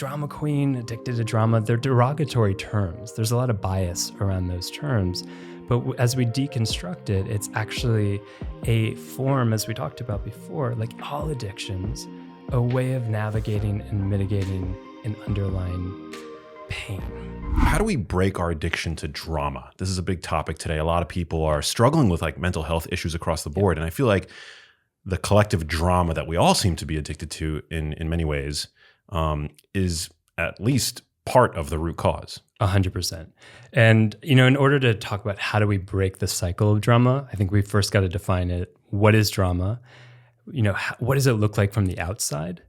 drama queen, addicted to drama, they're derogatory terms. There's a lot of bias around those terms. But as we deconstruct it, it's actually a form, as we talked about before, like all addictions, a way of navigating and mitigating an underlying pain. How do we break our addiction to drama? This is a big topic today. A lot of people are struggling with like mental health issues across the board. And I feel like the collective drama that we all seem to be addicted to in many ways is at least part of the root cause. 100%. And, in order to talk about how do we break the cycle of drama, I think we first got to define it. What is drama? What does it look like from the outside?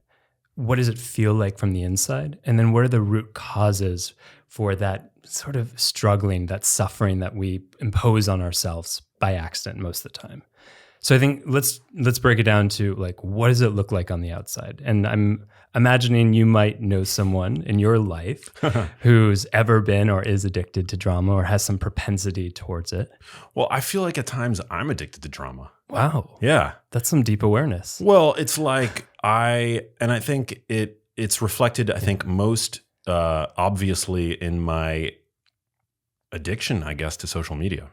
What does it feel like from the inside? And then what are the root causes for that sort of struggling, that suffering that we impose on ourselves by accident most of the time? So I think let's break it down to like, what does it look like on the outside? And I'm imagining you might know someone in your life who's ever been or is addicted to drama or has some propensity towards it. Well, I feel like at times I'm addicted to drama. Wow. Yeah. That's some deep awareness. Well, it's like I think it's reflected, I think, most obviously in my addiction, I guess, to social media.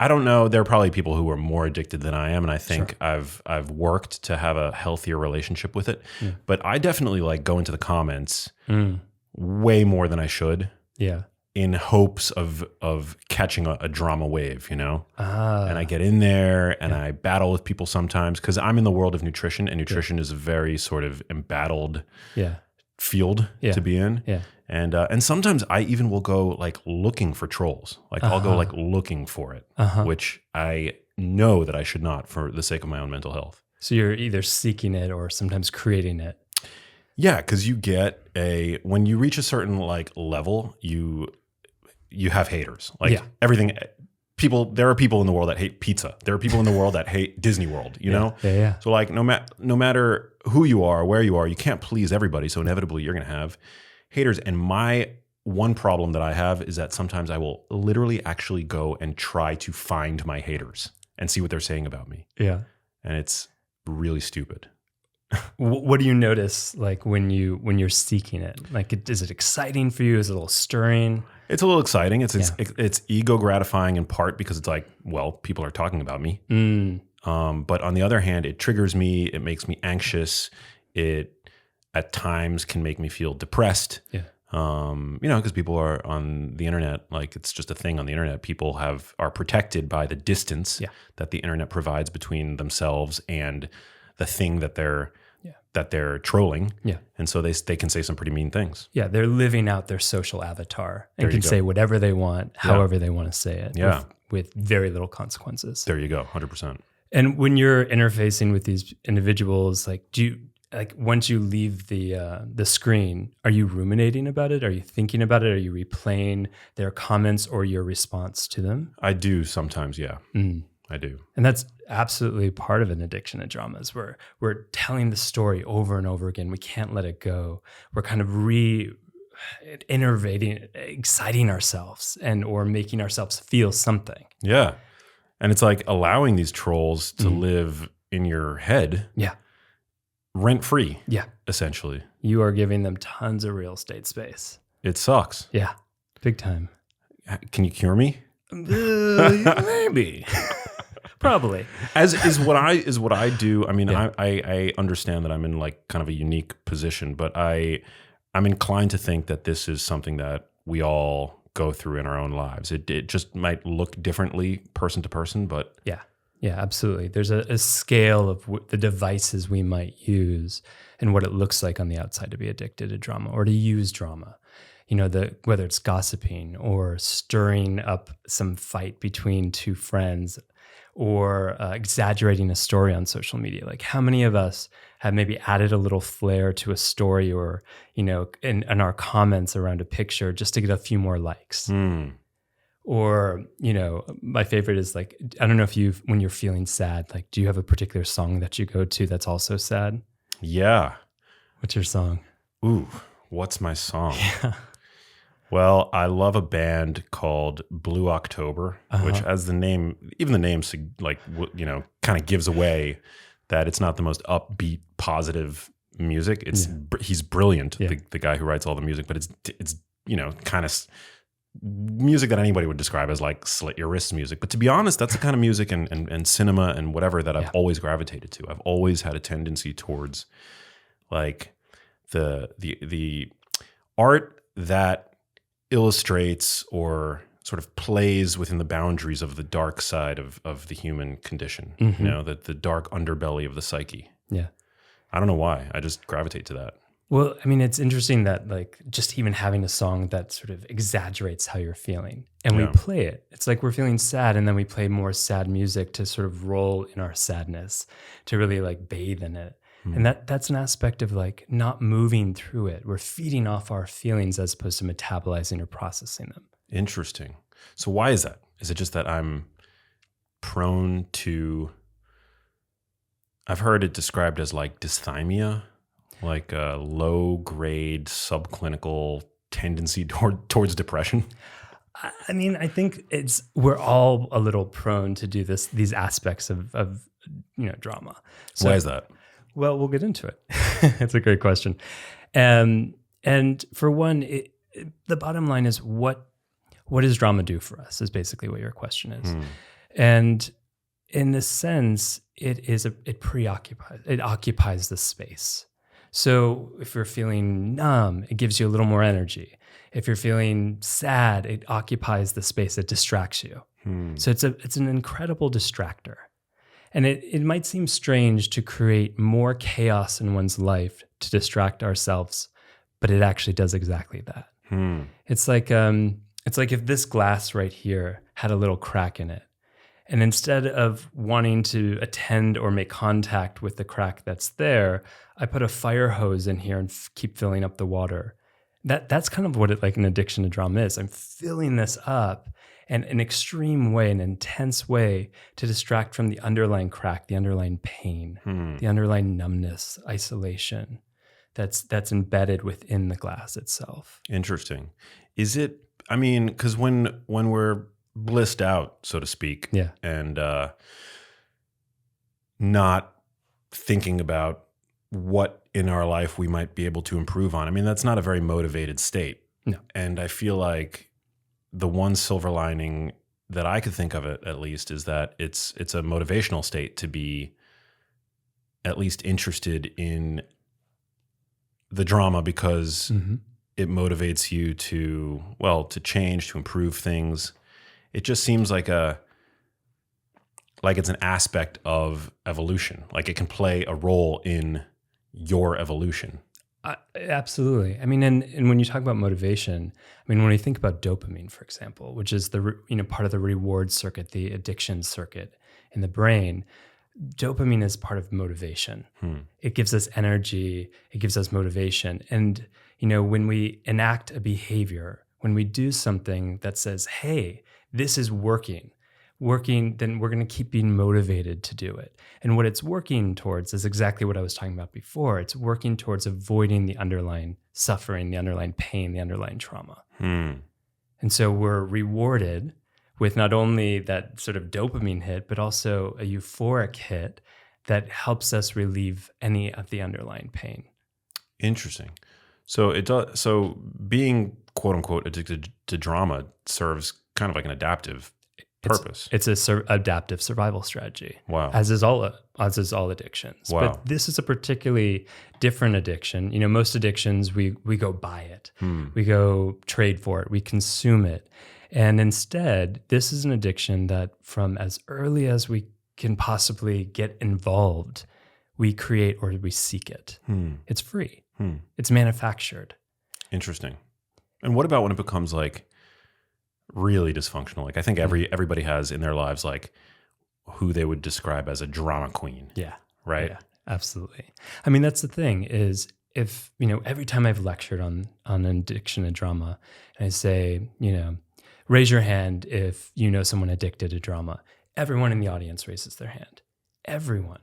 I don't know. There are probably people who are more addicted than I am, and I think sure. I've worked to have a healthier relationship with it. Yeah. But I definitely like go into the comments way more than I should. Yeah. In hopes of catching a drama wave, And I get in there and I battle with people sometimes because I'm in the world of nutrition, and nutrition is a very sort of embattled field to be in. Yeah. And sometimes I even will go like looking for trolls. Like I'll go like looking for it, which I know that I should not for the sake of my own mental health. So you're either seeking it or sometimes creating it. Yeah, because you get when you reach a certain like level, you have haters. Like everything. There are people in the world that hate pizza. There are people in the world that hate Disney World, you know? Yeah. So like no matter who you are, where you are, you can't please everybody. So inevitably you're going to have haters. And my one problem that I have is that sometimes I will literally actually go and try to find my haters and see what they're saying about me. Yeah. And it's really stupid. What do you notice like when you're seeking it? Like, is it exciting for you? Is it a little stirring? It's a little exciting. It's ego gratifying in part because it's like, well, people are talking about me. But on the other hand, it triggers me. It makes me anxious. It at times can make me feel depressed. Yeah. Because people are on the internet, like it's just a thing on the internet. People are protected by the distance that the internet provides between themselves and the thing that they're trolling. Yeah. And so they can say some pretty mean things. Yeah. They're living out their social avatar and can say whatever they want, however they want to say it. Yeah. With very little consequences. There you go. 100%. And when you're interfacing with these individuals, like once you leave the screen, are you ruminating about it? Are you thinking about it? Are you replaying their comments or your response to them? I do sometimes, yeah. I do. And that's absolutely part of an addiction to drama is we're telling the story over and over again. We can't let it go. We're kind of innovating, exciting ourselves or making ourselves feel something. Yeah. And it's like allowing these trolls to live in your head. Yeah. Rent-free, essentially. You are giving them tons of real estate space. It sucks. Yeah, big time. Can you cure me? Maybe. Probably. Is what I do. I mean, I understand that I'm in like kind of a unique position, but I'm inclined to think that this is something that we all go through in our own lives. It just might look differently person to person, but Yeah, absolutely. There's a scale of the devices we might use and what it looks like on the outside to be addicted to drama or to use drama. Whether it's gossiping or stirring up some fight between two friends or exaggerating a story on social media. Like how many of us have maybe added a little flair to a story or, in our comments around a picture just to get a few more likes. Or, my favorite is like, I don't know if when you're feeling sad, like, do you have a particular song that you go to that's also sad? Yeah. What's your song? Ooh, what's my song? Yeah. Well, I love a band called Blue October, which as the name, even the name, like, kind of gives away that it's not the most upbeat, positive music. He's brilliant, Yeah. the guy who writes all the music, but it's kind of music that anybody would describe as like slit your wrists music. But to be honest, that's the kind of music and cinema and whatever that I've always gravitated to. I've always had a tendency towards like the art that illustrates or sort of plays within the boundaries of the dark side of the human condition, the dark underbelly of the psyche. Yeah. I don't know why. I just gravitate to that. Well, I mean, it's interesting that like just even having a song that sort of exaggerates how you're feeling and we play it. It's like we're feeling sad and then we play more sad music to sort of roll in our sadness, to really like bathe in it. And that's an aspect of like not moving through it. We're feeding off our feelings as opposed to metabolizing or processing them. Interesting. So why is that? Is it just that I'm prone to, I've heard it described as like dysthymia, like a low-grade subclinical tendency towards depression? I mean, I think we're all a little prone to do these aspects of drama. So, why is that? Well, we'll get into it. It's a great question. And for one, the bottom line is what does drama do for us is basically what your question is. And in this sense, it occupies the space. So if you're feeling numb, it gives you a little more energy. If you're feeling sad, it occupies the space, it distracts you. So it's an incredible distractor. And it might seem strange to create more chaos in one's life to distract ourselves, but it actually does exactly that. It's like if this glass right here had a little crack in it, and instead of wanting to attend or make contact with the crack that's there, I put a fire hose in here and keep filling up the water. That's kind of what an addiction to drama is. I'm filling this up in an extreme way, an intense way to distract from the underlying crack, the underlying pain, the underlying numbness, isolation that's embedded within the glass itself. Interesting. Is it, I mean, because when we're blissed out, so to speak, and not thinking about what in our life we might be able to improve on, I mean, that's not a very motivated state. No. And I feel like the one silver lining that I could think of, it at least, is that it's a motivational state to be at least interested in the drama because it motivates you to change, to improve things. It just seems like it's an aspect of evolution. Like it can play a role in your evolution. Absolutely. I mean, and when you talk about motivation, I mean, when you think about dopamine, for example, which is the part of the reward circuit, the addiction circuit in the brain, dopamine is part of motivation. It gives us energy. It gives us motivation. And when we enact a behavior, when we do something that says, "Hey, this is working," then we're going to keep being motivated to do it. And what it's working towards is exactly what I was talking about before. It's working towards avoiding the underlying suffering, the underlying pain, the underlying trauma. And so we're rewarded with not only that sort of dopamine hit, but also a euphoric hit that helps us relieve any of the underlying pain. Interesting. So it does. So being quote unquote addicted to drama serves kind of like an adaptive purpose. It's a adaptive survival strategy. Wow. As is all addictions. Wow. But this is a particularly different addiction. Most addictions we go buy it. We go trade for it. We consume it. And instead, this is an addiction that from as early as we can possibly get involved, we create or we seek it. It's free. It's manufactured. Interesting. And what about when it becomes like really dysfunctional? Like I think everybody has in their lives like who they would describe as a drama queen. Yeah. Right? Yeah, absolutely. I mean, that's the thing is if, every time I've lectured on an addiction to drama and I say, raise your hand if you know someone addicted to drama, everyone in the audience raises their hand. Everyone.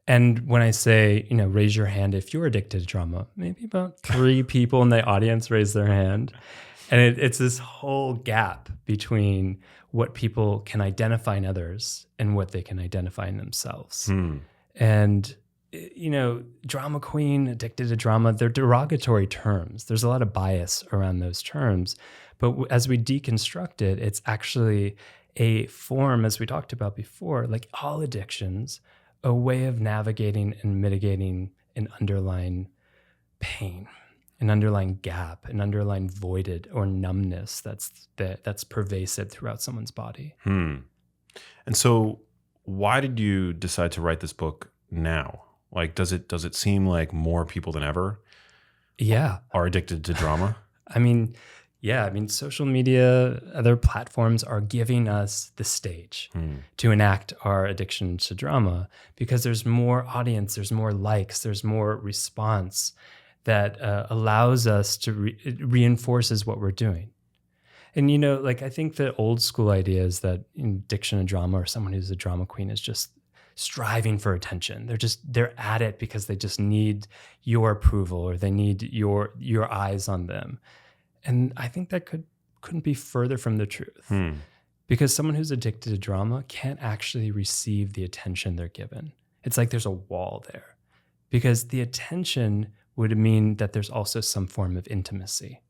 And when I say, raise your hand if you're addicted to drama, maybe about 3 people in the audience raise their hand. And it's this whole gap between what people can identify in others and what they can identify in themselves. And drama queen, addicted to drama, they're derogatory terms. There's a lot of bias around those terms. But as we deconstruct it, it's actually a form, as we talked about before, like all addictions, a way of navigating and mitigating an underlying pain, an underlying gap, an underlying voided or numbness that's pervasive throughout someone's body. And so why did you decide to write this book now? Like, does it seem like more people than ever are addicted to drama? I mean, social media, other platforms are giving us the stage to enact our addiction to drama because there's more audience, there's more likes, there's more response that allows us to reinforces what we're doing. And, I think the old school idea is that addiction to drama or someone who's a drama queen is just striving for attention. They're at it because they just need your approval or they need your eyes on them. And I think that couldn't be further from the truth. Because someone who's addicted to drama can't actually receive the attention they're given. It's like there's a wall there. Because the attention would mean that there's also some form of intimacy.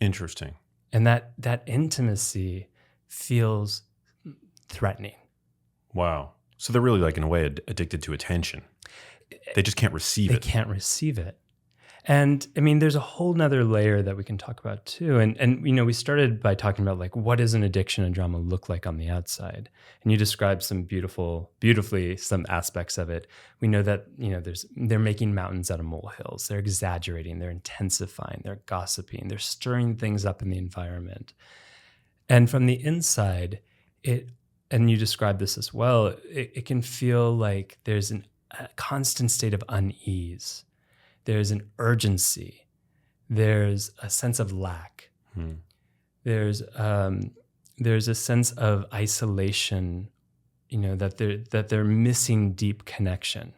Interesting. And that intimacy feels threatening. Wow. So they're really, like, in a way, addicted to attention. They just can't receive it. They can't receive it. And I mean, there's a whole nother layer that we can talk about too. And we started by talking about, like, what does an addiction and drama look like on the outside? And you described some beautifully some aspects of it. We know that, they're making mountains out of molehills. They're exaggerating, they're intensifying, they're gossiping, they're stirring things up in the environment. And from the inside, and you described this as well, it can feel like there's a constant state of unease. There's an urgency. There's a sense of lack. There's a sense of isolation, that they're missing deep connection,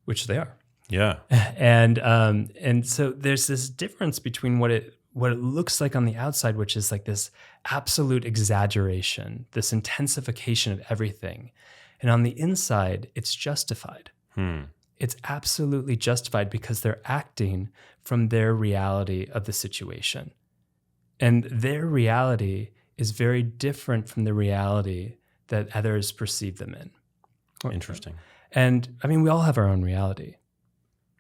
which they are. Yeah. And so there's this difference between what it looks like on the outside, which is like this absolute exaggeration, this intensification of everything. And on the inside, it's justified. It's absolutely justified because they're acting from their reality of the situation. And their reality is very different from the reality that others perceive them in. Interesting. And I mean, we all have our own reality.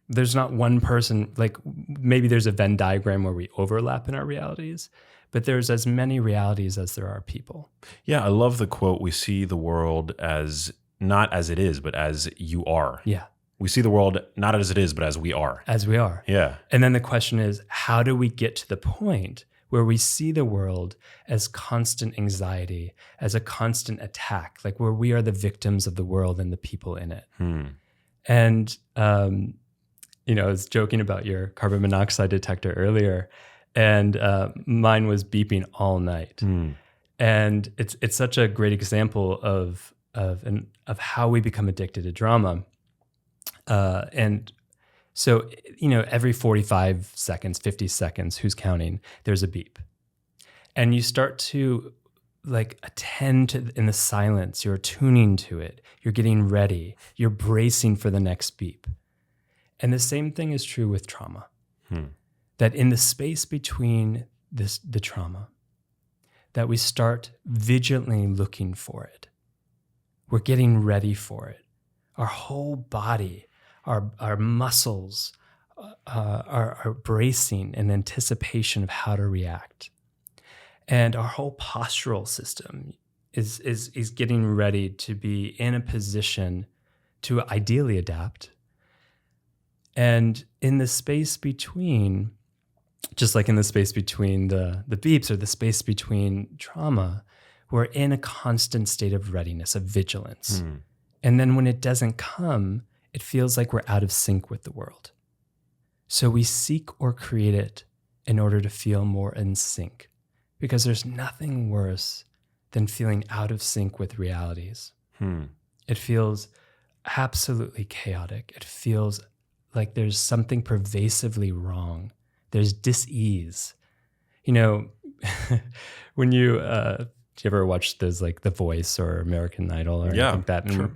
There's not one person, like maybe there's a Venn diagram where we overlap in our realities, but there's as many realities as there are people. Yeah, I love the quote, we see the world as not as it is, but as you are. Yeah. We see the world not as it is, but as we are. As we are. Yeah. And then the question is, how do we get to the point where we see the world as constant anxiety, as a constant attack, like where we are the victims of the world and the people in it? And, I was joking about your carbon monoxide detector earlier, and mine was beeping all night. And it's such a great example of how we become addicted to drama. And so, every 45 seconds, 50 seconds, who's counting, there's a beep. And you start to attend to in the silence, you're tuning to it, you're getting ready, you're bracing for the next beep. And the same thing is true with trauma. That in the space between the trauma, that we start vigilantly looking for it. We're getting ready for it. Our whole body, our muscles are bracing in anticipation of how to react. And our whole postural system is getting ready to be in a position to ideally adapt. And in the space between, just like in the space between the beeps or the space between trauma, we're in a constant state of readiness, of vigilance. And then when it doesn't come, it feels like we're out of sync with the world. So we seek or create it in order to feel more in sync, because there's nothing worse than feeling out of sync with realities. It feels absolutely chaotic. It feels like there's something pervasively wrong. There's dis-ease. When do you ever watch those, like The Voice or American Idol or anything like that? Sure.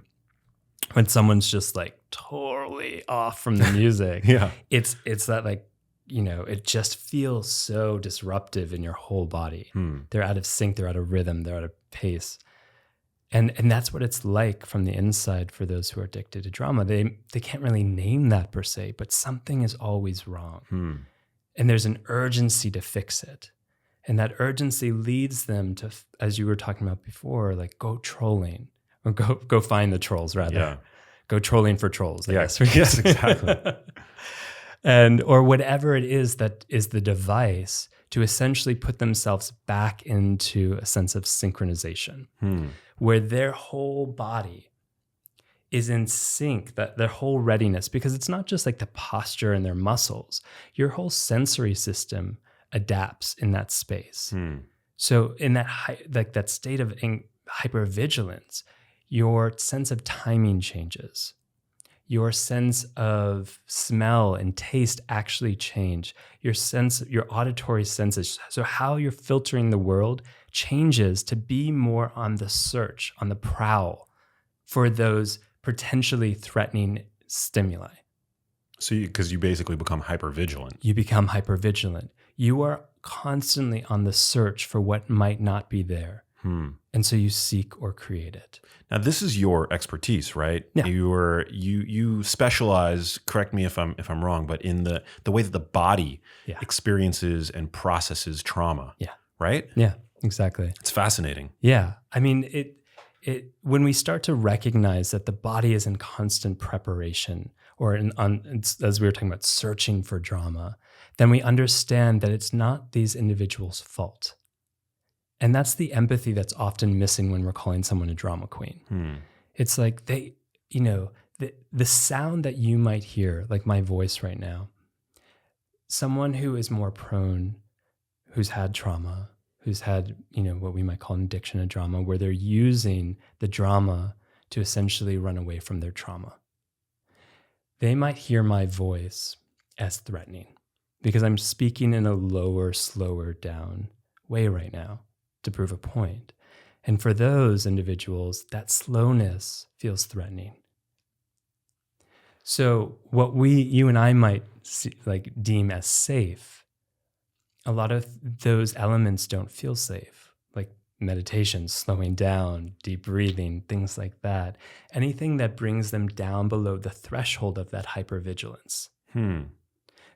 when someone's just like totally off from the music, Yeah. it's that like, it just feels so disruptive in your whole body. They're out of sync, they're out of rhythm, they're out of pace. And that's what it's like from the inside for those who are addicted to drama. They can't really name that per se, but something is always wrong. And there's an urgency to fix it. And that urgency leads them to, as you were talking about before, like go trolling or go find the trolls rather. Yeah. Go trolling for trolls, I guess. Yes, exactly. Or whatever it is that is the device to essentially put themselves back into a sense of synchronization, where their whole body is in sync, that their whole readiness, because it's not just like the posture and their muscles, your whole sensory system adapts in that space. So in that that state of hypervigilance, your sense of timing changes. Your sense of smell and taste actually change. Your auditory senses, so how you're filtering the world changes to be more on the search, on the prowl for those potentially threatening stimuli. So because you basically become hypervigilant. You become hypervigilant. You are constantly on the search for what might not be there. And so you seek or create it. Now, this is your expertise, right? Yeah. You specialize, correct me if I'm wrong, but in the way that the body experiences and processes trauma. Yeah. Right? Yeah, exactly. It's fascinating. Yeah. I mean, it when we start to recognize that the body is in constant preparation or as we were talking about searching for drama, then we understand that it's not these individuals' fault. And that's the empathy that's often missing when we're calling someone a drama queen. It's like the sound that you might hear, like my voice right now, someone who is more prone, who's had trauma, who's had, what we might call an addiction to drama, where they're using the drama to essentially run away from their trauma. They might hear my voice as threatening because I'm speaking in a lower, slower down way right now to prove a point. And for those individuals, that slowness feels threatening. So what you and I might deem as safe, a lot of those elements don't feel safe, like meditation, slowing down, deep breathing, things like that. Anything that brings them down below the threshold of that hypervigilance.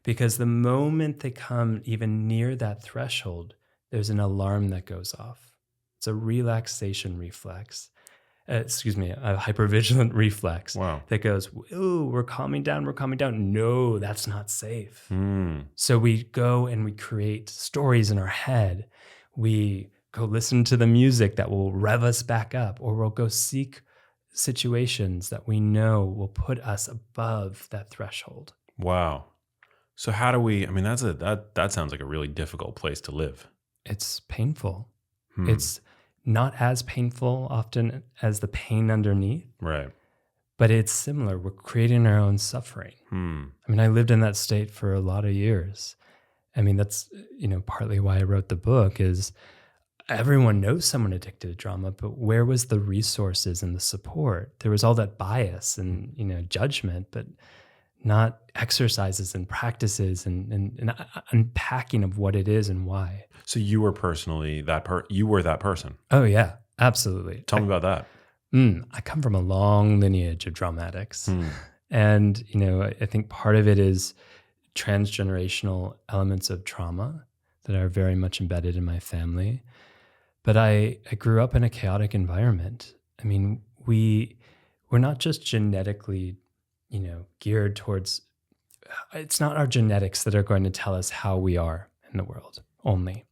Because the moment they come even near that threshold, there's an alarm that goes off. It's a relaxation reflex. A hypervigilant reflex. Wow. That goes, ooh, we're calming down. No, that's not safe. So we go and we create stories in our head. We go listen to the music that will rev us back up, or we'll go seek situations that we know will put us above that threshold. Wow. So how do we, that sounds like a really difficult place to live. It's painful. It's not as painful often as the pain underneath. Right. But it's similar. We're creating our own suffering. I lived in that state for a lot of years. That's, partly why I wrote the book is everyone knows someone addicted to drama, but where was the resources and the support? There was all that bias and, judgment, but not exercises and practices and unpacking of what it is and why. So you were personally you were that person. Oh yeah, absolutely. Tell me about that. I come from a long lineage of dramatics. And, I think part of it is transgenerational elements of trauma that are very much embedded in my family. But I grew up in a chaotic environment. We're not just genetically geared towards, it's not our genetics that are going to tell us how we are in the world only.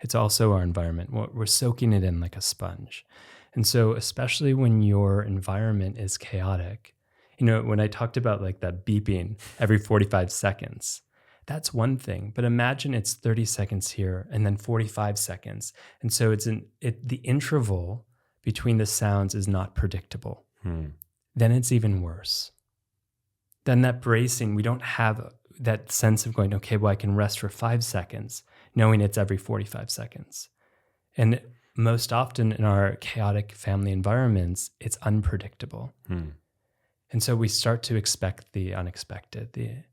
It's also our environment. We're soaking it in like a sponge. And so especially when your environment is chaotic, when I talked about like that beeping every 45 seconds, that's one thing. But imagine it's 30 seconds here and then 45 seconds. And so the interval between the sounds is not predictable. Then it's even worse. Then that bracing, we don't have that sense of going, okay, well, I can rest for 5 seconds, knowing it's every 45 seconds. And most often in our chaotic family environments, it's unpredictable. And so we start to expect the unexpected,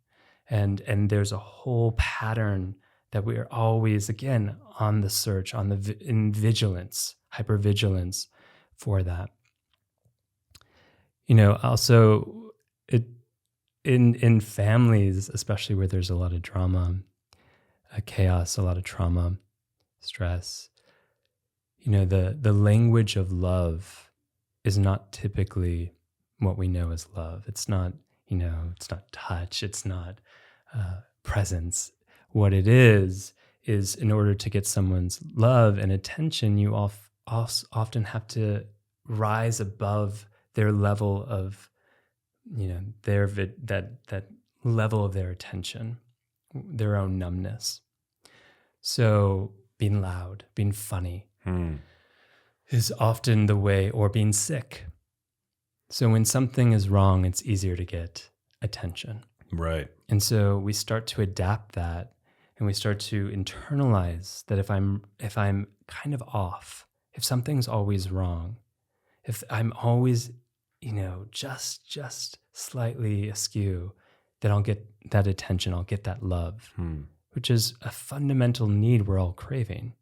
and there's a whole pattern that we are always, again, on the search, in vigilance, hypervigilance for that. Also in families, especially where there's a lot of drama, chaos, a lot of trauma, stress, the language of love is not typically what we know as love. It's not, it's not touch. It's not presence. What it is in order to get someone's love and attention, you often have to rise above their level of, that level of their attention, their own numbness. So being loud, being funny is often the way, or being sick. So when something is wrong, it's easier to get attention. Right. And so we start to adapt that, and we start to internalize that if I'm kind of off, if something's always wrong, if I'm always, just slightly askew, then I'll get that attention, I'll get that love, which is a fundamental need we're all craving.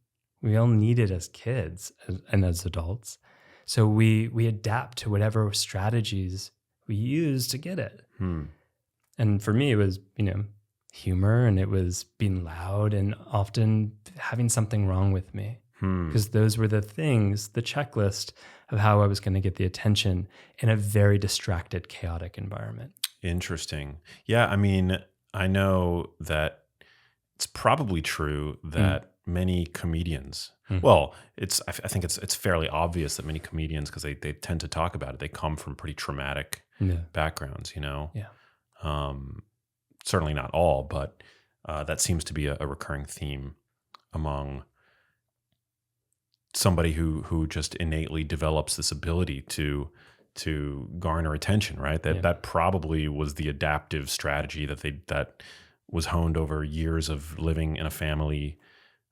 We all need it as kids and as adults. So we adapt to whatever strategies we use to get it. And for me, it was, humor, and it was being loud, and often having something wrong with me. Because those were the things, the checklist of how I was going to get the attention in a very distracted, chaotic environment. Interesting. Yeah, I mean, I know that it's probably true that many comedians, well, I think it's fairly obvious that many comedians, because they tend to talk about it, they come from pretty traumatic backgrounds, Yeah. Certainly not all, but that seems to be a recurring theme among somebody who just innately develops this ability to garner attention, right? That probably was the adaptive strategy that was honed over years of living in a family,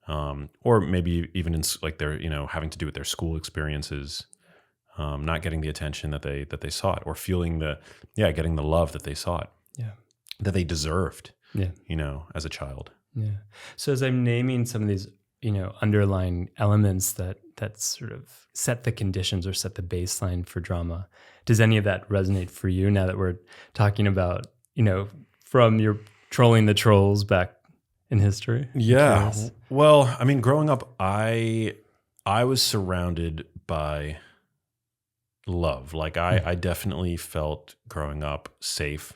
or maybe even in like their having to do with their school experiences, not getting the attention that they sought, or feeling getting the love that they sought, that they deserved, as a child. Yeah. So as I'm naming some of these, underlying elements that sort of set the conditions or set the baseline for drama, does any of that resonate for you now that we're talking about, from your trolling the trolls back in history? Yeah. Well, I mean, growing up, I was surrounded by love. Like I definitely felt growing up safe.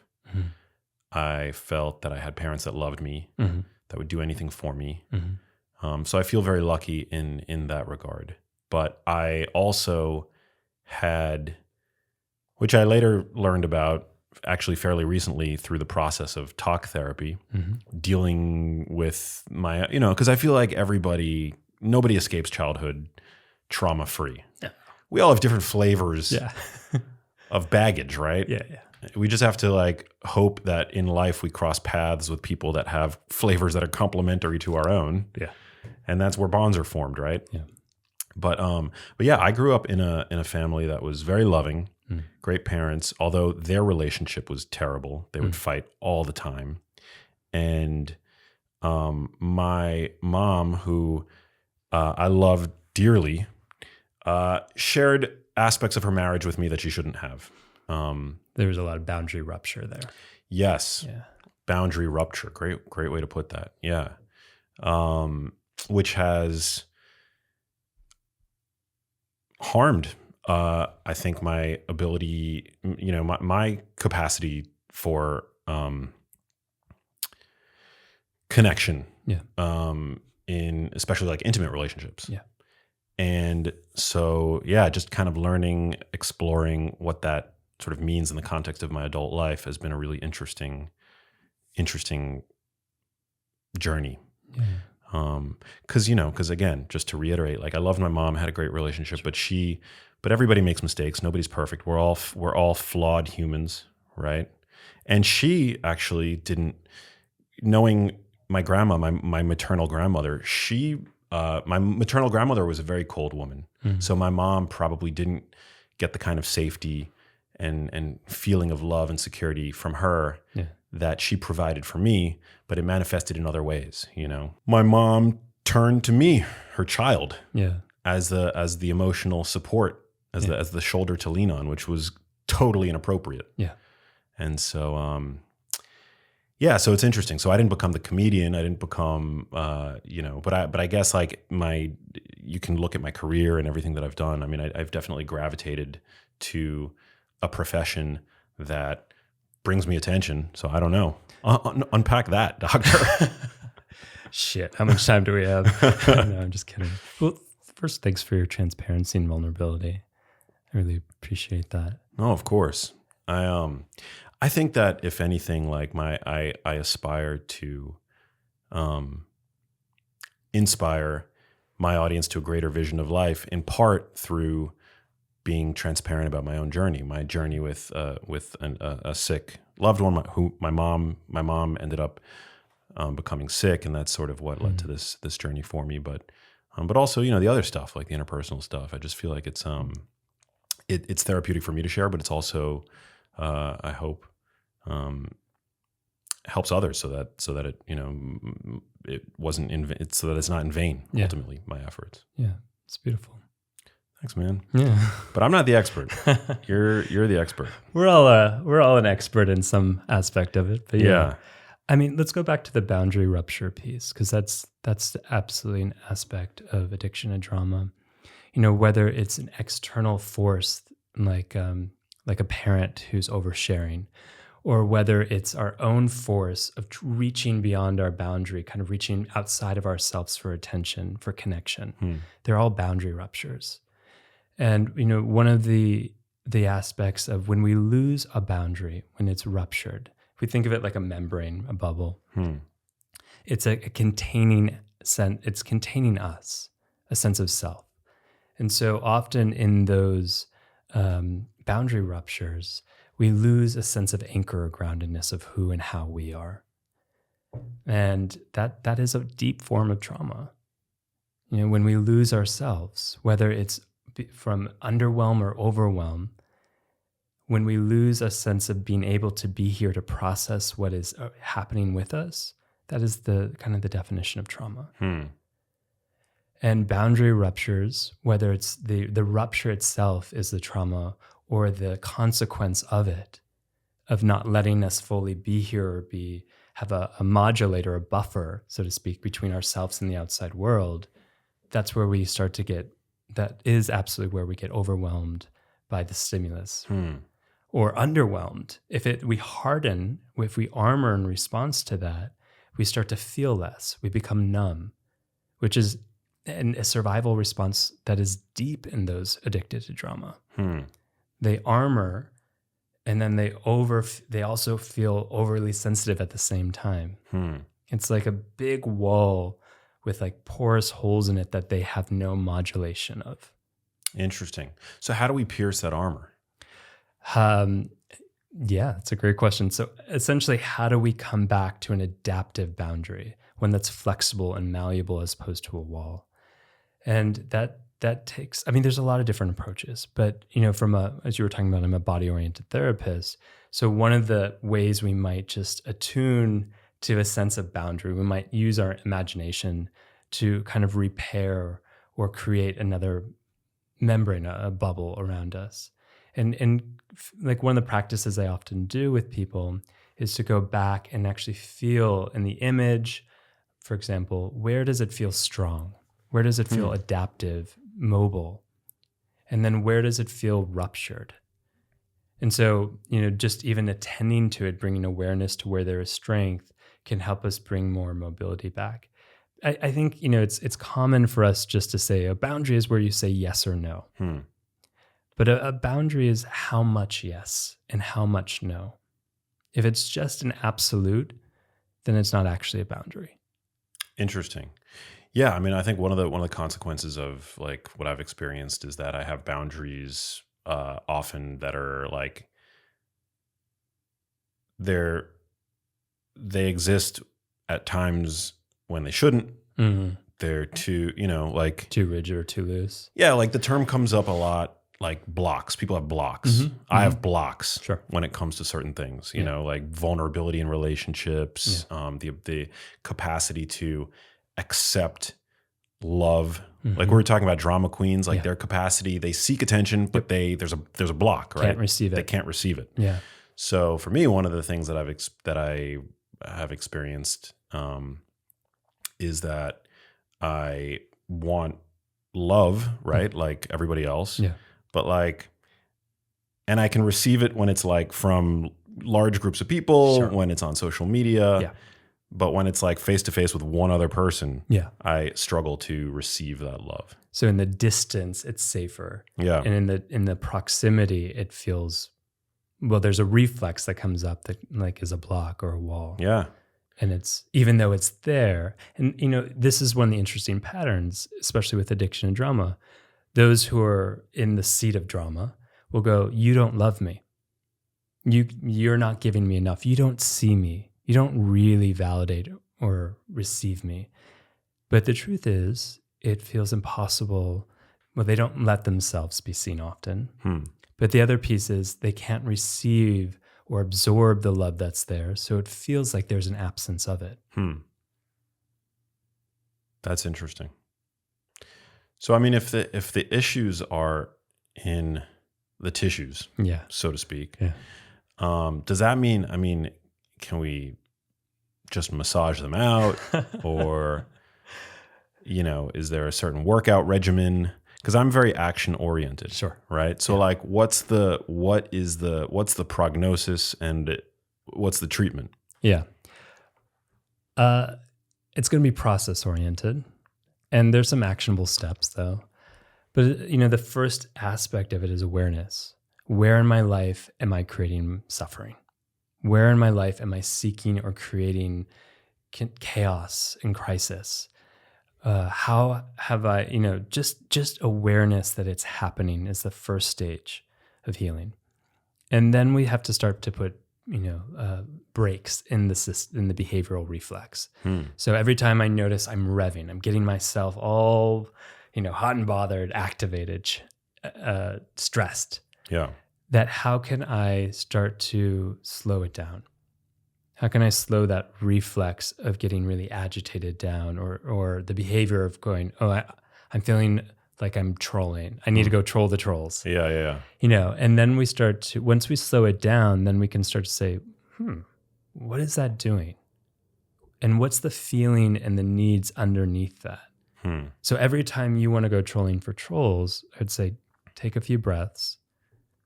I felt that I had parents that loved me, that would do anything for me. So I feel very lucky in that regard. But I also had, which I later learned about actually fairly recently through the process of talk therapy, dealing with my, because I feel like nobody escapes childhood trauma-free. Yeah. We all have different flavors of baggage, right? Yeah. We just have to hope that in life we cross paths with people that have flavors that are complementary to our own. Yeah. And that's where bonds are formed, right? Yeah. But yeah, I grew up in a family that was very loving, great parents, although their relationship was terrible. They would fight all the time. And my mom, who I loved dearly, shared aspects of her marriage with me that she shouldn't have. There was a lot of boundary rupture there. Yes. Yeah. Boundary rupture. Great way to put that. Yeah. Which has harmed, I think, my ability, my capacity for connection. Yeah. In especially intimate relationships. Yeah. And so, yeah, just kind of learning, exploring what that sort of means in the context of my adult life has been a really interesting journey. Yeah. Because again, just to reiterate, I loved my mom, had a great relationship, but everybody makes mistakes. Nobody's perfect. We're all flawed humans, right? And she actually didn't, knowing my grandma, my maternal grandmother, my maternal grandmother was a very cold woman. So my mom probably didn't get the kind of safety and feeling of love and security from her Yeah. that she provided for me, but it manifested in other ways. My mom turned to me, her child, Yeah. as the emotional support, as the shoulder to lean on, which was totally inappropriate. Yeah. And so, so it's interesting. So I didn't become the comedian. I didn't become, but I guess like you can look at my career and everything that I've done. I mean, I've definitely gravitated to a profession that brings me attention. So I don't know. Unpack that, doctor. Shit. How much time do we have? No, I'm just kidding. Well, first, thanks for your transparency and vulnerability. I really appreciate that. Oh, of course. I think that if anything, like I aspire to inspire my audience to a greater vision of life, in part through being transparent about my own journey, my journey with a sick loved one, who my mom ended up becoming sick, and that's sort of what led to this journey for me. But also, the other stuff, like the interpersonal stuff, I just feel like it's therapeutic for me to share, but it's also I hope helps others so that it it wasn't so that it's not in vain. Yeah. Ultimately, my efforts. Yeah, it's beautiful. Thanks, man. Yeah, But I'm not the expert. You're the expert. we're all an expert in some aspect of it. But yeah. I mean, let's go back to the boundary rupture piece, because that's absolutely an aspect of addiction and trauma. Whether it's an external force like a parent who's oversharing, or whether it's our own force of reaching beyond our boundary, kind of reaching outside of ourselves for attention, for connection. They're all boundary ruptures. And, one of the aspects of when we lose a boundary, when it's ruptured, if we think of it like a membrane, a bubble, it's a containing sense, it's containing us, a sense of self. And so often in those boundary ruptures, we lose a sense of anchor or groundedness of who and how we are. And that is a deep form of trauma. When we lose ourselves, whether it's from underwhelm or overwhelm, when we lose a sense of being able to be here to process what is happening with us, that is the kind of the definition of trauma. And boundary ruptures, whether it's the rupture itself is the trauma, or the consequence of it, of not letting us fully be here or have a modulator, a buffer, so to speak, between ourselves and the outside world, that's where we start to that is absolutely where we get overwhelmed by the stimulus. Or underwhelmed. If we harden, if we armor in response to that, we start to feel less. We become numb, which is a survival response that is deep in those addicted to trauma. They armor, and then they also feel overly sensitive at the same time. It's like a big wall with like porous holes in it that they have no modulation of. Interesting. So how do we pierce that armor? Yeah, that's a great question. So essentially, how do we come back to an adaptive boundary, one that's flexible and malleable as opposed to a wall? And that takes, there's a lot of different approaches, but as you were talking about, I'm a body-oriented therapist. So one of the ways we might just attune to a sense of boundary, we might use our imagination to kind of repair or create another membrane, a bubble around us. And like one of the practices I often do with people is to go back and actually feel in the image, for example, where does it feel strong? Where does it feel adaptive, mobile? And then where does it feel ruptured? And so, just even attending to it, bringing awareness to where there is strength can help us bring more mobility back. I think, it's common for us just to say a boundary is where you say yes or no. But a boundary is how much yes and how much no. If it's just an absolute, then it's not actually a boundary. Interesting. Yeah, I think one of the consequences of like what I've experienced is that I have boundaries often that are like they exist at times when they shouldn't. They're too, too rigid or too loose. Yeah, like the term comes up a lot like blocks. People have blocks. I have blocks Sure. when it comes to certain things, you know, like vulnerability in relationships, the capacity to accept love. Like we were talking about drama queens, like their capacity, they seek attention, but there's a block, right? Can't receive it. They can't receive it. Yeah. So for me, one of the things that I have experienced is that I want love, right? Like everybody else. Yeah. But like, and I can receive it when it's like from large groups of people, when it's on social media. Yeah. But when it's like face to face with one other person, Yeah. I struggle to receive that love. So in the distance, it's safer. Yeah. And in the proximity, it feels, well, there's a reflex that comes up that like is a block or a wall. Yeah. And it's, even though it's there, and you know, this is one of the interesting patterns, especially with addiction and drama. Those who are in the seat of drama will go, you don't love me. You're not giving me enough. You don't see me. You don't really validate or receive me. But the truth is, it feels impossible. Well, they don't let themselves be seen often. But the other piece is they can't receive or absorb the love that's there. So it feels like there's an absence of it. That's interesting. So, I mean, if the issues are in the tissues, so to speak, does that mean, I mean, can we just massage them out or, you know, is there a certain workout regimen? Because I'm very action oriented. Sure. Right. So like, what's the prognosis and what's the treatment? Yeah. It's going to be process oriented. And there's some actionable steps though. But you know, the first aspect of it is awareness. Where in my life am I creating suffering? Where in my life am I seeking or creating chaos and crisis? How have I, you know, just awareness that it's happening is the first stage of healing. And then we have to start to put, you know, breaks in the behavioral reflex. So every time I notice I'm revving, I'm getting myself all, you know, hot and bothered, activated, stressed. Yeah. That how can I start to slow it down? How can I slow that reflex of getting really agitated down or the behavior of going, I'm feeling like I'm trolling. I need to go troll the trolls. Yeah. You know, and then we start to, once we slow it down, then we can start to say, what is that doing? And what's the feeling and the needs underneath that? So every time you want to go trolling for trolls, I'd say, take a few breaths,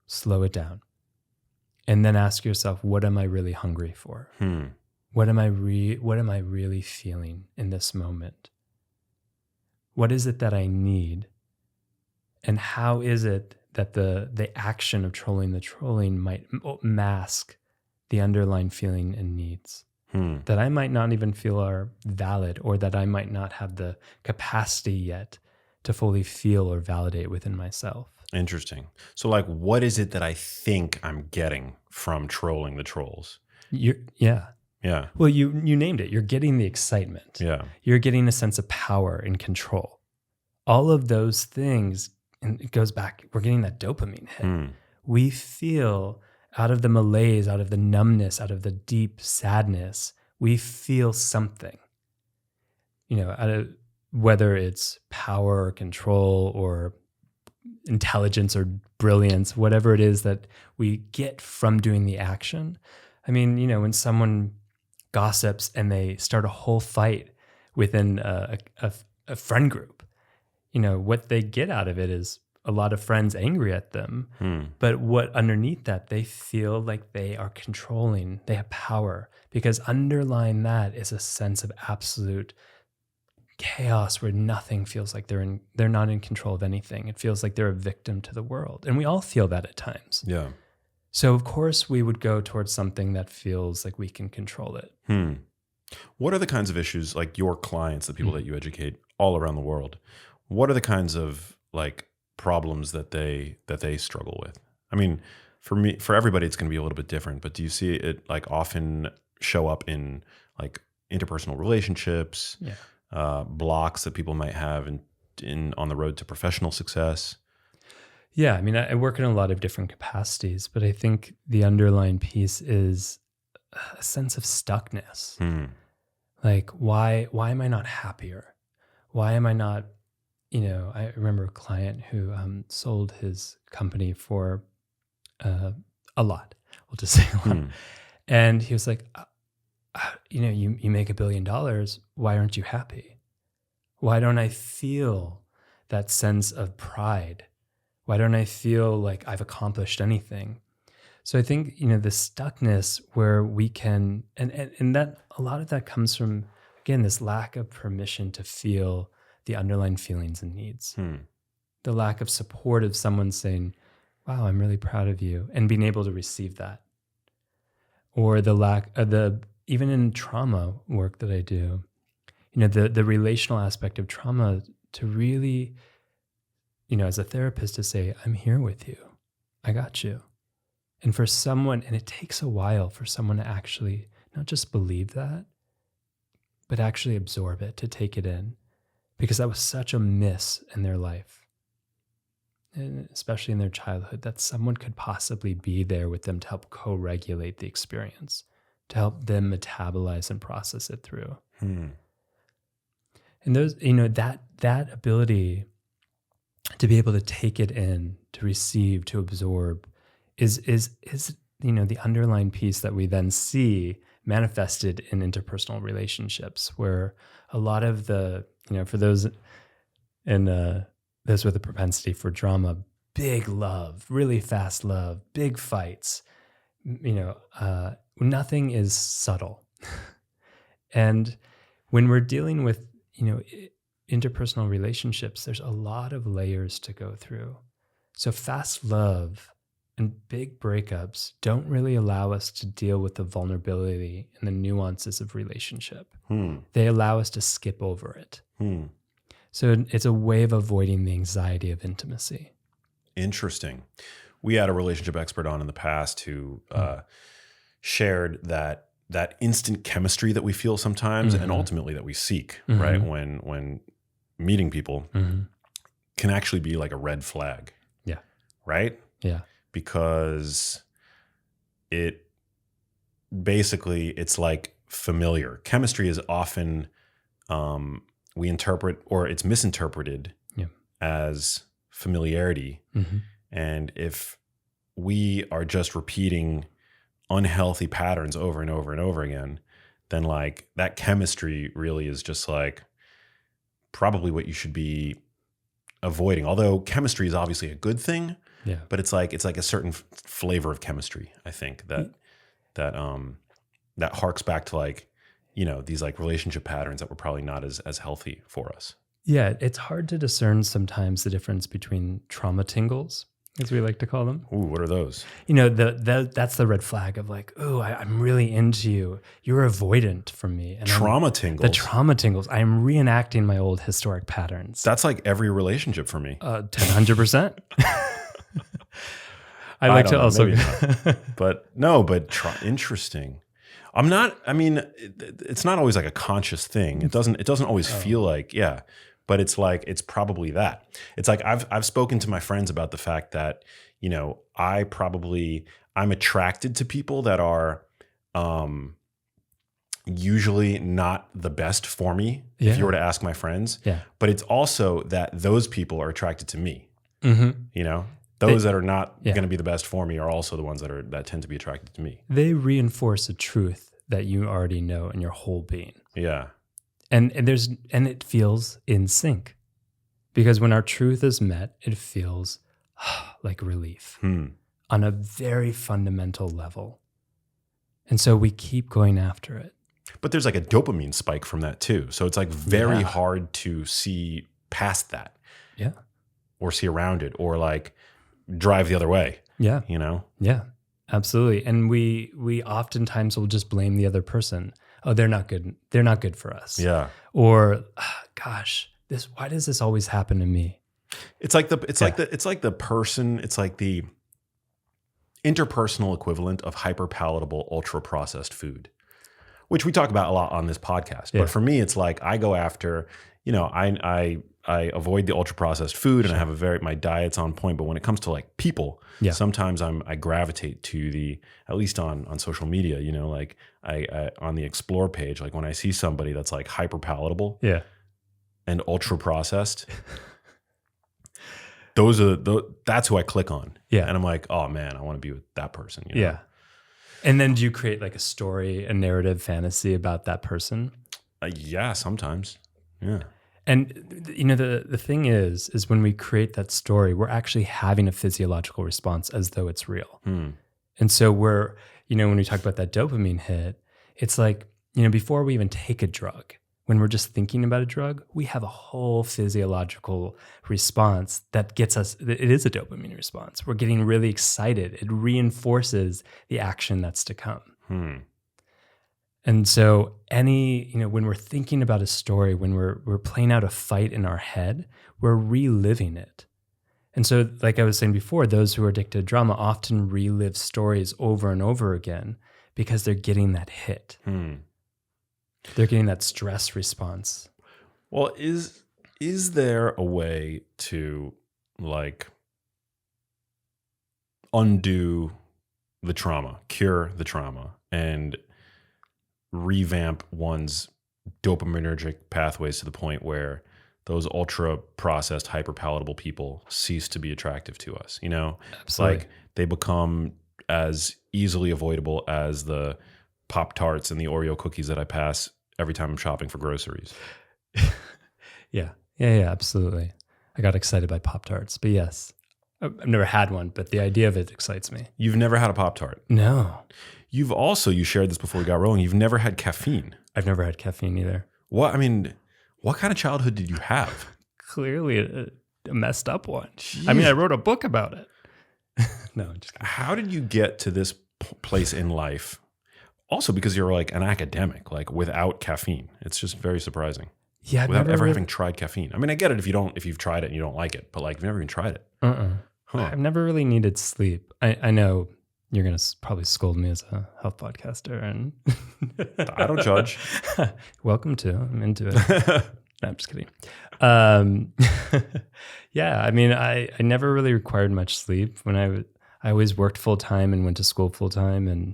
slow it down. And then ask yourself, what am I really hungry for? What am I really feeling in this moment? What is it that I need? And how is it that the action of trolling the trolling might mask the underlying feeling and needs that I might not even feel are valid, or that I might not have the capacity yet to fully feel or validate within myself? Interesting. So like, what is it that I think I'm getting from trolling the trolls? Yeah. Well, you named it. You're getting the excitement. Yeah. You're getting a sense of power and control. All of those things, and it goes back, we're getting that dopamine hit. We feel out of the malaise, out of the numbness, out of the deep sadness, we feel something. You know, out of whether it's power or control or intelligence or brilliance, whatever it is that we get from doing the action. I mean, you know, when someone gossips and they start a whole fight within a friend group, you know, what they get out of it is a lot of friends angry at them. But what underneath that, they feel like they are controlling, they have power, because underlying that is a sense of absolute chaos where nothing feels like they're not in control of anything. It feels like they're a victim to the world. And we all feel that at times. Yeah. So of course we would go towards something that feels like we can control it. What are the kinds of issues, like your clients, the people that you educate all around the world, what are the kinds of like problems that they struggle with? I mean, for everybody, it's going to be a little bit different, but do you see it like often show up in like interpersonal relationships, blocks that people might have in on the road to professional success? Yeah, I mean, I work in a lot of different capacities, but I think the underlying piece is a sense of stuckness. Like, why am I not happier? Why am I not, I remember a client who sold his company for a lot. We'll just say a lot. And he was like, you make $1 billion. Why aren't you happy? Why don't I feel that sense of pride? Why don't I feel like I've accomplished anything? So I think, the stuckness where we can, and that a lot of that comes from, again, this lack of permission to feel the underlying feelings and needs. The lack of support of someone saying, wow, I'm really proud of you, and being able to receive that. Or the lack of even in trauma work that I do, the relational aspect of trauma, to really, as a therapist, to say, I'm here with you. I got you. And for someone, and it takes a while for someone to actually not just believe that, but actually absorb it, to take it in, because that was such a miss in their life, and especially in their childhood, that someone could possibly be there with them to help co-regulate the experience, to help them metabolize and process it through. And those, that ability to be able to take it in, to receive, to absorb, is the underlying piece that we then see manifested in interpersonal relationships, where a lot of the, for those in those with a propensity for drama, big love, really fast love, big fights, nothing is subtle. And when we're dealing with, interpersonal relationships, there's a lot of layers to go through. So fast love and big breakups don't really allow us to deal with the vulnerability and the nuances of relationship. They allow us to skip over it. So it's a way of avoiding the anxiety of intimacy. Interesting. We had a relationship expert on in the past who shared that instant chemistry that we feel sometimes, and ultimately that we seek, right? When meeting people can actually be like a red flag. Yeah. Right? Yeah. Because it's like familiar. Chemistry is often, we interpret, or it's misinterpreted as familiarity. And if we are just repeating unhealthy patterns over and over and over again, then like that chemistry really is just like probably what you should be avoiding. Although chemistry is obviously a good thing, but it's like a certain flavor of chemistry, I think, that harks back to like, these like relationship patterns that were probably not as healthy for us. Yeah, it's hard to discern sometimes the difference between trauma tingles, as we like to call them. Ooh, what are those? That's the red flag of like, oh, I'm really into you. You're avoidant from me. And trauma tingles. The trauma tingles. I'm reenacting my old historic patterns. That's like every relationship for me. 100%. I like to also, interesting. It's not always like a conscious thing. It doesn't always feel like, but it's like, it's probably that. It's like, I've spoken to my friends about the fact that, I'm attracted to people that are, usually not the best for me. If you were to ask my friends, but it's also that those people are attracted to me. Those that are not going to be the best for me are also the ones that tend to be attracted to me. They reinforce a truth that you already know in your whole being. Yeah. And it feels in sync, because when our truth is met, it feels like relief on a very fundamental level. And so we keep going after it. But there's like a dopamine spike from that too. So it's like very hard to see past that. Yeah. Or see around it, or like drive the other way. Yeah. Yeah, absolutely. And we oftentimes will just blame the other person. Oh, they're not good. They're not good for us. Yeah. Or, gosh, why does this always happen to me? It's like the interpersonal equivalent of hyperpalatable, ultra processed food, which we talk about a lot on this podcast. But for me, it's like I go after, I I avoid the ultra processed food and I have my diet's on point. But when it comes to like people, sometimes I gravitate to at least on social media, you know, like I on the explore page, like when I see somebody that's like hyper palatable and ultra processed, that's who I click on. Yeah. And I'm like, oh man, I want to be with that person. You know? Yeah. And then do you create like a story, a narrative fantasy about that person? Yeah, sometimes. Yeah. And you know, the thing is when we create that story, we're actually having a physiological response as though it's real. And so we're, you know, when we talk about that dopamine hit, it's like, you know, before we even take a drug, when we're just thinking about a drug, we have a whole physiological response that gets us, it is a dopamine response. We're getting really excited. It reinforces the action that's to come. And so you know, when we're thinking about a story, when we're playing out a fight in our head, we're reliving it. And so, like I was saying before, those who are addicted to drama often relive stories over and over again because they're getting that hit. They're getting that stress response. Well, is there a way to like undo the trauma, cure the trauma, and revamp one's dopaminergic pathways to the point where those ultra processed, hyper palatable people cease to be attractive to us? You know, Absolutely. Like they become as easily avoidable as the Pop-Tarts and the Oreo cookies that I pass every time I'm shopping for groceries. Yeah, absolutely. I got excited by Pop-Tarts, but yes, I've never had one, but the idea of it excites me. You've never had a Pop-Tart? No. You've also, you shared this before we got rolling, you've never had caffeine. I've never had caffeine either. What kind of childhood did you have? Clearly a messed up one. Jeez. I mean, I wrote a book about it. No, I'm just kidding. How did you get to this place in life? Also because you're like an academic, like without caffeine. It's just very surprising. Yeah, without ever having tried caffeine. I mean, I get it if you've tried it and you don't like it, but like you've never even tried it. I've never really needed sleep. I know you're going to probably scold me as a health podcaster, and I don't judge. Welcome to. I'm into it. No, I'm just kidding. Yeah, I mean, I never really required much sleep. When I always worked full time and went to school full time, and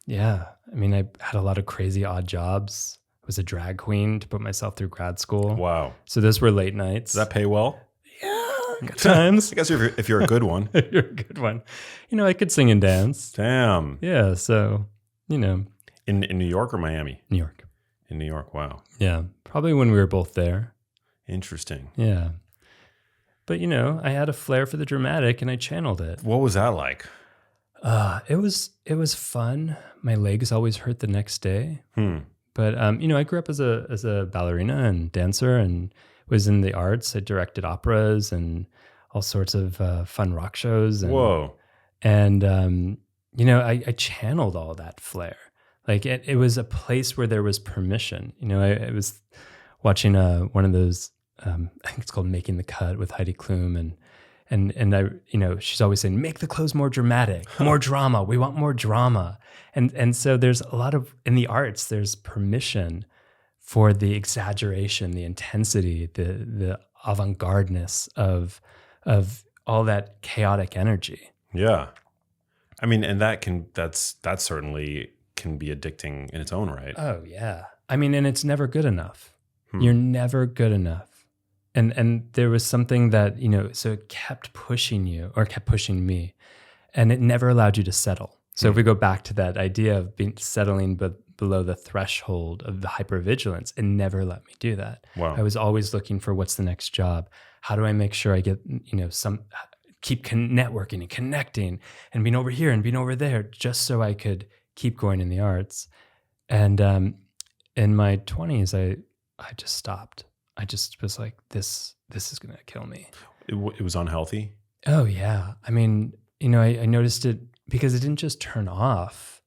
yeah, I mean, I had a lot of crazy odd jobs. I was a drag queen to put myself through grad school. Wow. So those were late nights. Does that pay well? Yeah, good times. I guess if you're a good one. You're a good one. You know, I could sing and dance. Damn. Yeah, so, you know. In New York or Miami? New York. In New York, wow. Yeah, probably when we were both there. Interesting. Yeah. But, you know, I had a flair for the dramatic and I channeled it. What was that like? It was fun. My legs always hurt the next day. But, you know, I grew up as a ballerina and dancer and was in the arts. I directed operas and all sorts of fun rock shows. And, Whoa. And, you know, I channeled all that flair. Like it was a place where there was permission. You know, I was watching one of those, I think it's called Making the Cut with Heidi Klum. And I, you know, she's always saying, make the clothes more dramatic, more drama. We want more drama. And so there's a lot of, in the arts, there's permission for the exaggeration, the intensity, the avant-gardeness of all that chaotic energy. Yeah. I mean, and that certainly can be addicting in its own right. Oh yeah. I mean, and it's never good enough. You're never good enough. And there was something that, you know, so it kept pushing you or kept pushing me, and it never allowed you to settle. So if we go back to that idea of settling below the threshold of the hypervigilance, it never let me do that. Wow. I was always looking for what's the next job. How do I make sure I get, you know, keep networking and connecting and being over here and being over there, just so I could keep going in the arts. And in my 20s, I just stopped. I just was like, this is going to kill me. It was unhealthy? Oh, yeah. I mean, you know, I noticed it because it didn't just turn off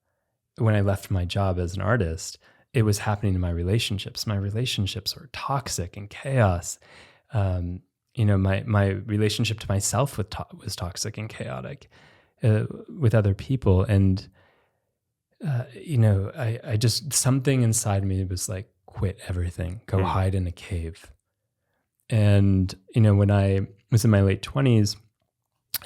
when I left my job as an artist. It was happening in my relationships. My relationships were toxic and chaos. You know, my relationship to myself was toxic and chaotic with other people. And, you know, I just, something inside me was like, quit everything, go hide in a cave. And, when I was in my late 20s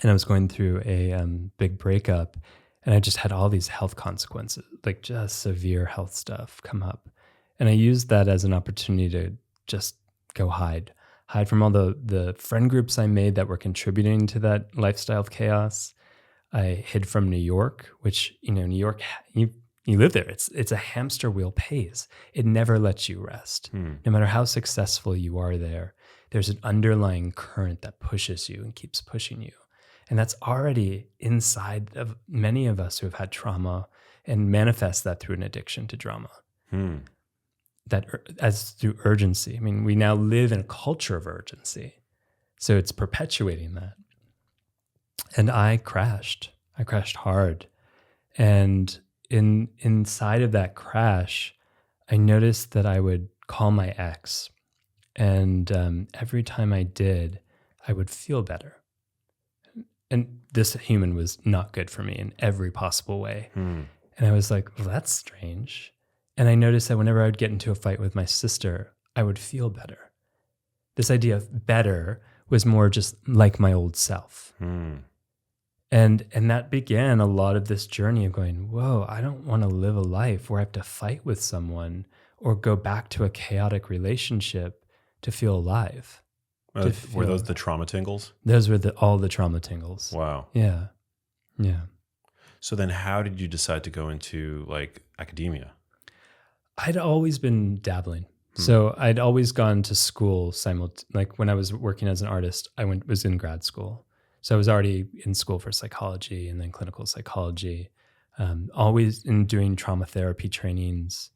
and I was going through a big breakup, and I just had all these health consequences, like just severe health stuff come up. And I used that as an opportunity to just go hide from all the friend groups I made that were contributing to that lifestyle of chaos. I hid from New York, which, New York, you live there. It's a hamster wheel pace. It never lets you rest. No matter how successful you are there, there's an underlying current that pushes you and keeps pushing you. And that's already inside of many of us who have had trauma and manifest that through an addiction to drama. That as through urgency. I mean, we now live in a culture of urgency. So it's perpetuating that. And I crashed hard. And inside of that crash, I noticed that I would call my ex. And every time I did, I would feel better. And this human was not good for me in every possible way. And I was like, well, that's strange. And I noticed that whenever I would get into a fight with my sister, I would feel better. This idea of better was more just like my old self. And that began a lot of this journey of going, whoa, I don't want to live a life where I have to fight with someone or go back to a chaotic relationship to feel alive. Were those the trauma tingles? Those were all the trauma tingles. Wow. Yeah. So then how did you decide to go into like academia? I'd always been dabbling. So I'd always gone to school like when I was working as an artist, was in grad school. So I was already in school for psychology and then clinical psychology, always in doing trauma therapy trainings,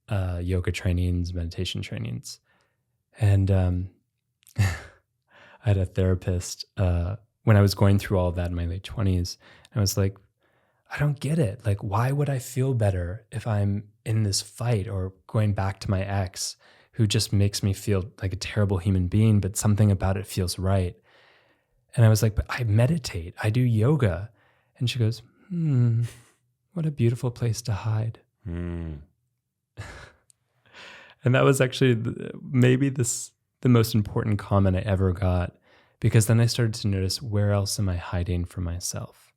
yoga trainings, meditation trainings. And I had a therapist when I was going through all of that in my late 20s. I was like, I don't get it. Like, why would I feel better if I'm in this fight or going back to my ex who just makes me feel like a terrible human being, but something about it feels right? And I was like, but I meditate, I do yoga. And she goes, what a beautiful place to hide. And that was actually maybe the most important comment I ever got, because then I started to notice, where else am I hiding from myself?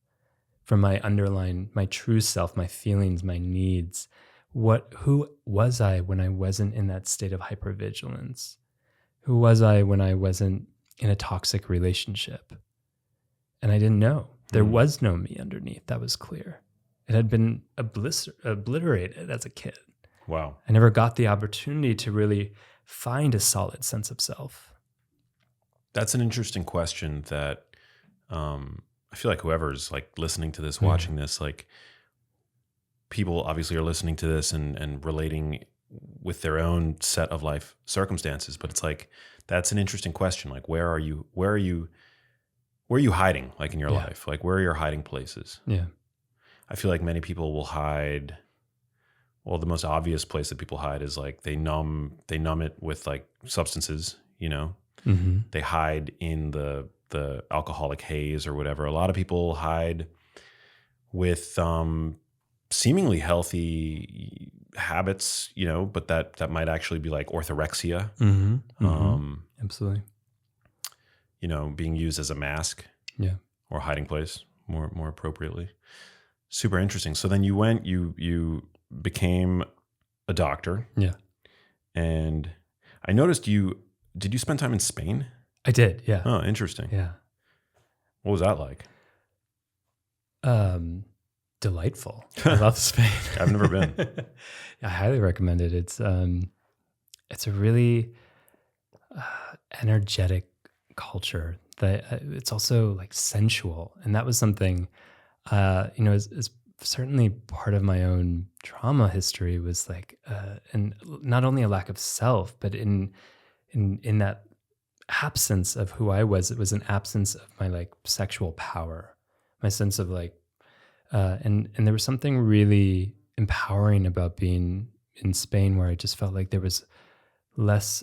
From my underlying, my true self, my feelings, my needs. Who was I when I wasn't in that state of hypervigilance? Who was I when I wasn't in a toxic relationship? And I didn't know. There was no me underneath. That was clear. It had been obliterated as a kid. Wow. I never got the opportunity to really find a solid sense of self. That's an interesting question that I feel like whoever's like listening to this, watching this, like people obviously are listening to this and relating with their own set of life circumstances. But it's like, that's an interesting question. Like, where are you hiding, like in your life? Like, where are your hiding places? Yeah. I feel like many people will hide. Well, the most obvious place that people hide is like they numb it with like substances, They hide in the alcoholic haze or whatever. A lot of people hide with seemingly healthy habits, but that might actually be like orthorexia. Absolutely. Being used as a mask, or hiding place more appropriately. Super interesting. So then you became a doctor. Yeah. And I noticed did you spend time in Spain? I did. Yeah. Oh, interesting. Yeah. What was that like? Delightful. I love Spain. I've never been. I highly recommend it. It's a really energetic culture that it's also like sensual. And that was something, is certainly part of my own trauma history was like, and not only a lack of self, but in that absence of who I was, it was an absence of my like sexual power, my sense of like, and there was something really empowering about being in Spain where I just felt like there was less,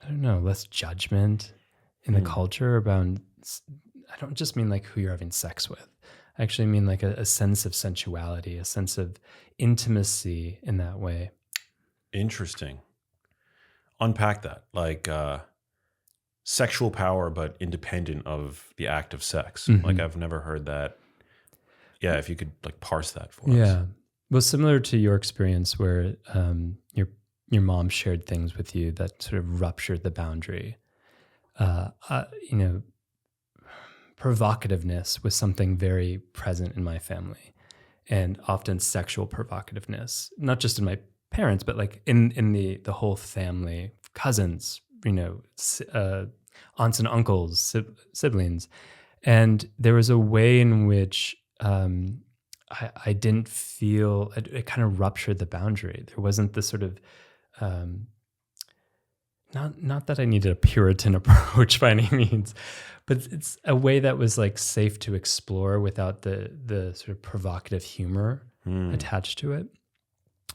less judgment in the culture about, I don't just mean like who you're having sex with. I actually mean like a sense of sensuality, a sense of intimacy in that way. Interesting. unpack that. Like sexual power, but independent of the act of sex. Like I've never heard that. Yeah, if you could like parse that for us. Yeah. Well, similar to your experience where your mom shared things with you that sort of ruptured the boundary. You know, provocativeness was something very present in my family, and often sexual provocativeness, not just in my parents, but like in the whole family, cousins, you know, aunts and uncles, siblings. And there was a way in which I didn't feel, it kind of ruptured the boundary. There wasn't this sort of, not that I needed a Puritan approach by any means, but it's a way that was like safe to explore without the sort of provocative humor attached to it.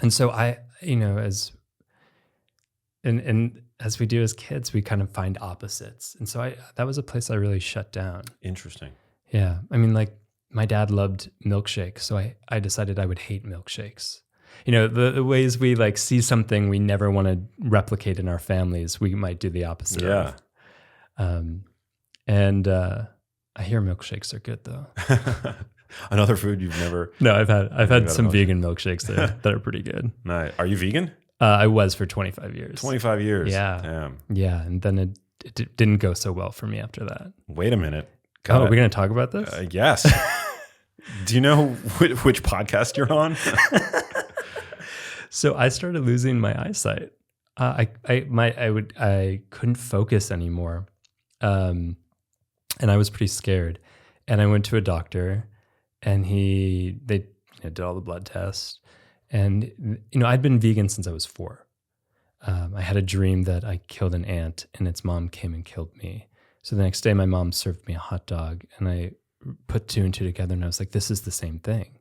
And so I, you know, as we do as kids, we kind of find opposites. And so that was a place I really shut down. Interesting. Yeah. I mean, like my dad loved milkshakes, so I decided I would hate milkshakes. You know, the ways we like see something we never want to replicate in our families, we might do the opposite of. And I hear milkshakes are good though. Another food you've never... No, I've had some vegan milkshakes that are pretty good. Nice. Are you vegan? I was for 25 years. 25 years. Yeah. Damn. Yeah. And then it didn't go so well for me after that. Wait a minute. Are we going to talk about this? Yes. Do you know which podcast you're on? So I started losing my eyesight. I couldn't focus anymore. And I was pretty scared. And I went to a doctor, and they did all the blood tests. And, you know, I'd been vegan since I was 4. I had a dream that I killed an ant and its mom came and killed me. So the next day my mom served me a hot dog, and I put 2 and 2 together, and I was like, this is the same thing.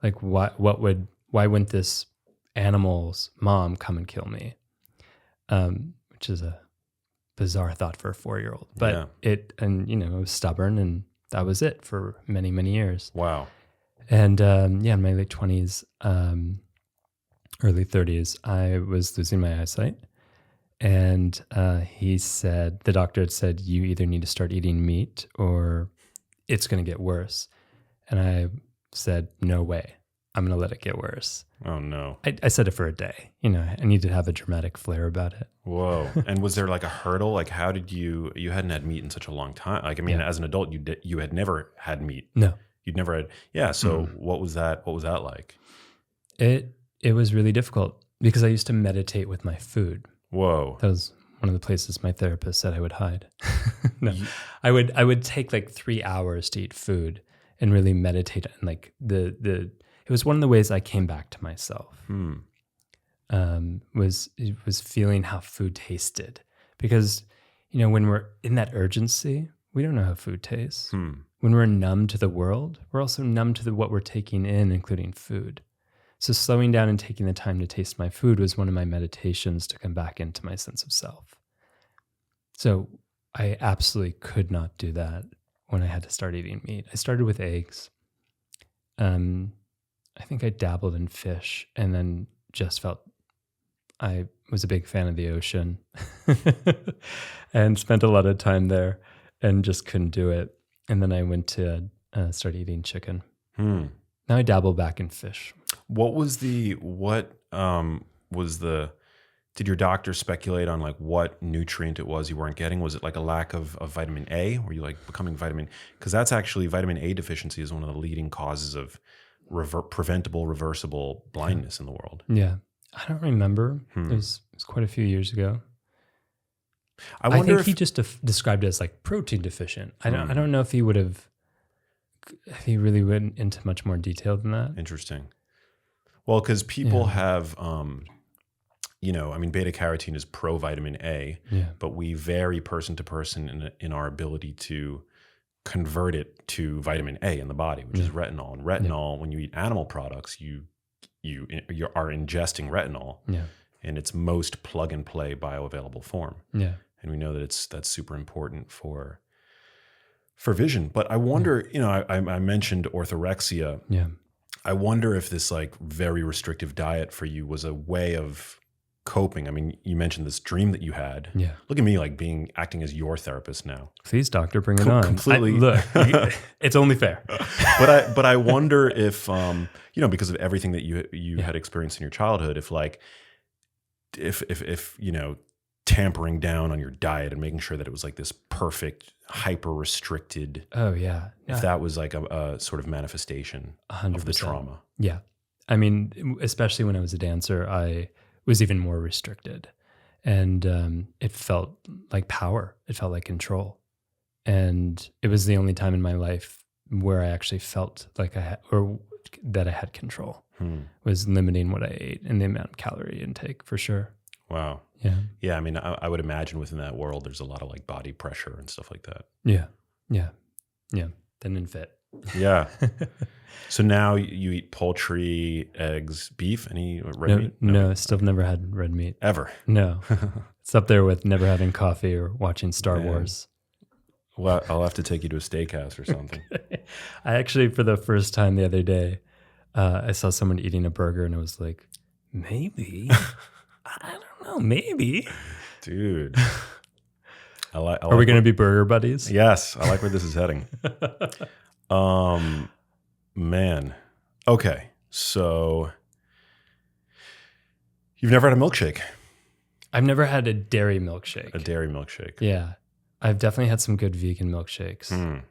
Like why wouldn't this animal's mom come and kill me? Which is a bizarre thought for a 4-year-old, but it was stubborn, and that was it for many, many years. Wow. And in my late 20s, early 30s, I was losing my eyesight. And the doctor had said, you either need to start eating meat or it's going to get worse. And I said, no way. I'm going to let it get worse. Oh, no. I said it for a day. You know, I needed to have a dramatic flair about it. Whoa. And was there like a hurdle? Like how did you hadn't had meat in such a long time? Like, I mean, as an adult, you had never had meat. No. You'd never had. Yeah. So what was that? What was that like? It was really difficult because I used to meditate with my food. Whoa. That was one of the places my therapist said I would hide. No, I would take like 3 hours to eat food and really meditate. And like it was one of the ways I came back to myself. Was feeling how food tasted, because, you know, when we're in that urgency, we don't know how food tastes. When we're numb to the world, we're also numb to what we're taking in, including food. So slowing down and taking the time to taste my food was one of my meditations to come back into my sense of self. So I absolutely could not do that when I had to start eating meat. I started with eggs. I think I dabbled in fish, and then just felt I was a big fan of the ocean and spent a lot of time there and just couldn't do it. And then I went to start eating chicken. Now I dabble back in fish. Did your doctor speculate on like what nutrient it was you weren't getting? Was it like a lack of vitamin A? Were you like becoming because that's actually vitamin A deficiency is one of the leading causes of preventable, reversible blindness in the world. Yeah. I don't remember. It was quite a few years ago. I wonder think he just described it as like protein deficient. I don't know if he really went into much more detail than that. Interesting. Well, because people have, beta carotene is pro-vitamin A, but we vary person to person in our ability to convert it to vitamin A in the body, which is retinol. And retinol, when you eat animal products, you are ingesting retinol in its most plug-and-play bioavailable form. Yeah. And we know that that's super important for vision. But I wonder, I mentioned orthorexia. Yeah. I wonder if this like very restrictive diet for you was a way of coping? I mean, you mentioned this dream that you had. Yeah. Look at me like acting as your therapist now. Please, doctor, bring it on. Completely. Look, it's only fair. But I wonder if, because of everything that you had experienced in your childhood, if tampering down on your diet and making sure that it was like this perfect, hyper restricted. Oh yeah. If that was like a sort of manifestation 100%. of the trauma. Yeah. I mean, especially when I was a dancer, I was even more restricted, and it felt like power. It felt like control, and it was the only time in my life where I actually felt like that I had control. Was limiting what I ate and the amount of calorie intake for sure. Wow. Yeah. Yeah. I mean, I would imagine within that world, there's a lot of like body pressure and stuff like that. Yeah. Yeah. Yeah. Didn't fit. Yeah. So now you eat poultry, eggs, beef, any red meat? No, still never had red meat. Ever? No. It's up there with never having coffee or watching Star Wars. Well, I'll have to take you to a steakhouse or something. I actually, for the first time the other day, I saw someone eating a burger and I was like, maybe. I don't know, maybe. Dude. Are we going to be burger buddies? Yes. I like where this is heading. Man. Okay. So you've never had a milkshake? I've never had a dairy milkshake. A dairy milkshake. Yeah. I've definitely had some good vegan milkshakes,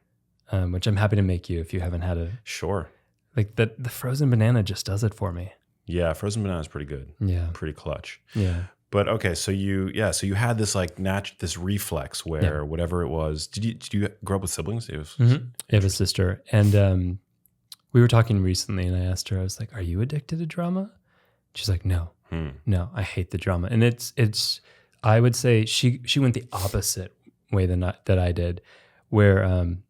which I'm happy to make you if you haven't had it. Sure. Like the frozen banana just does it for me. Yeah. Frozen banana is pretty good. Yeah. Pretty clutch. Yeah. But okay, so you had this like this reflex where whatever it was. Did you grow up with siblings? I have a sister, and we were talking recently, and I asked her, I was like, "Are you addicted to drama?" She's like, "No, no, I hate the drama." And it's I would say she went the opposite way that I did, where I'm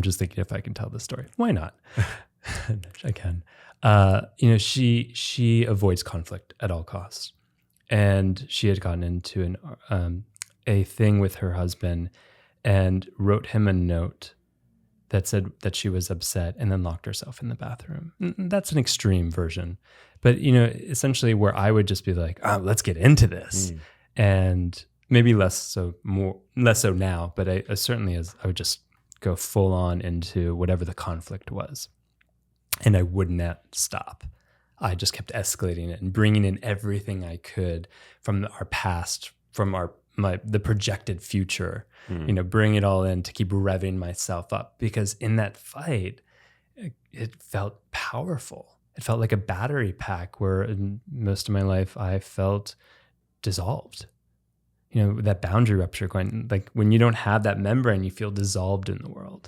just thinking if I can tell this story. Why not? I can. She avoids conflict at all costs, and she had gotten into a thing with her husband, and wrote him a note that said that she was upset, and then locked herself in the bathroom. That's an extreme version, but essentially where I would just be like, let's get into this, and maybe less so now, but I certainly I would just go full on into whatever the conflict was. And I would not stop. I just kept escalating it and bringing in everything I could from our past, from the projected future. Bring it all in to keep revving myself up, because in that fight, it felt powerful. It felt like a battery pack where in most of my life I felt dissolved. That boundary rupture going, like when you don't have that membrane, you feel dissolved in the world.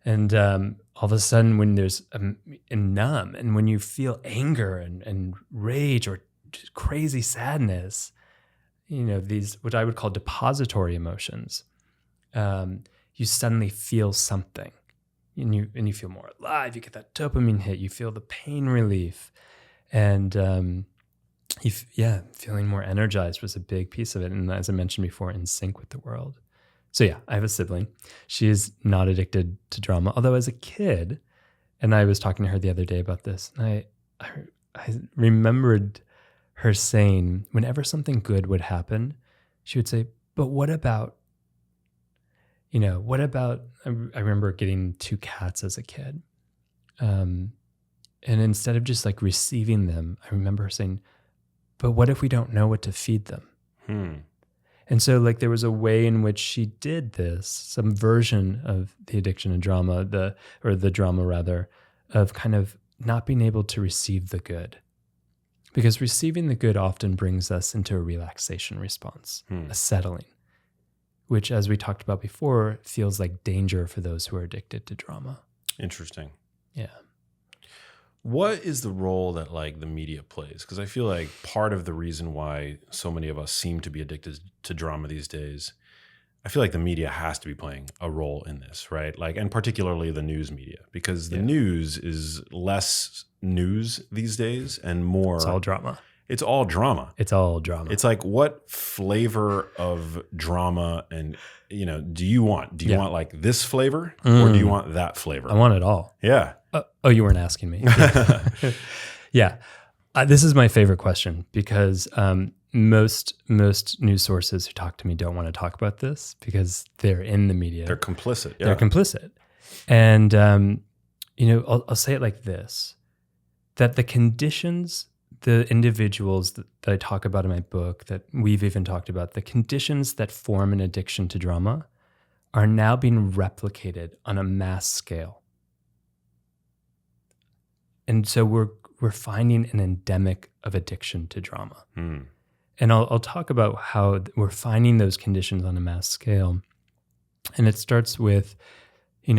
And all of a sudden, when there's a numb, and when you feel anger and rage or just crazy sadness, these, what I would call depository emotions, you suddenly feel something, and you feel more alive. You get that dopamine hit. You feel the pain relief, and feeling more energized was a big piece of it. And as I mentioned before, in sync with the world. So yeah, I have a sibling. She is not addicted to drama, although as a kid, and I was talking to her the other day about this, and I remembered her saying, whenever something good would happen, she would say, "But what about, I remember getting 2 cats as a kid. And instead of just like receiving them, I remember her saying, but what if we don't know what to feed them?" And so like there was a way in which she did this, some version of the addiction and drama, the drama rather, of kind of not being able to receive the good. Because receiving the good often brings us into a relaxation response, a settling, which, as we talked about before, feels like danger for those who are addicted to drama. Interesting. Yeah. What is the role that like the media plays? Because I feel like part of the reason why so many of us seem to be addicted to drama these days, I feel like the media has to be playing a role in this, right? Like, and particularly the news media, because the news is less news these days and more. It's all drama. It's all drama. It's all drama. It's like, what flavor of drama and do you want? Do you want like this flavor or do you want that flavor? I want it all. Yeah. Oh, you weren't asking me. Yeah. This is my favorite question because most news sources who talk to me don't want to talk about this because they're in the media. They're complicit. Yeah. They're complicit. And, I'll say it like this, that the conditions, the individuals that I talk about in my book, that we've even talked about, the conditions that form an addiction to drama are now being replicated on a mass scale. And so we're finding an endemic of addiction to drama. And I'll talk about how we're finding those conditions on a mass scale. And it starts with, did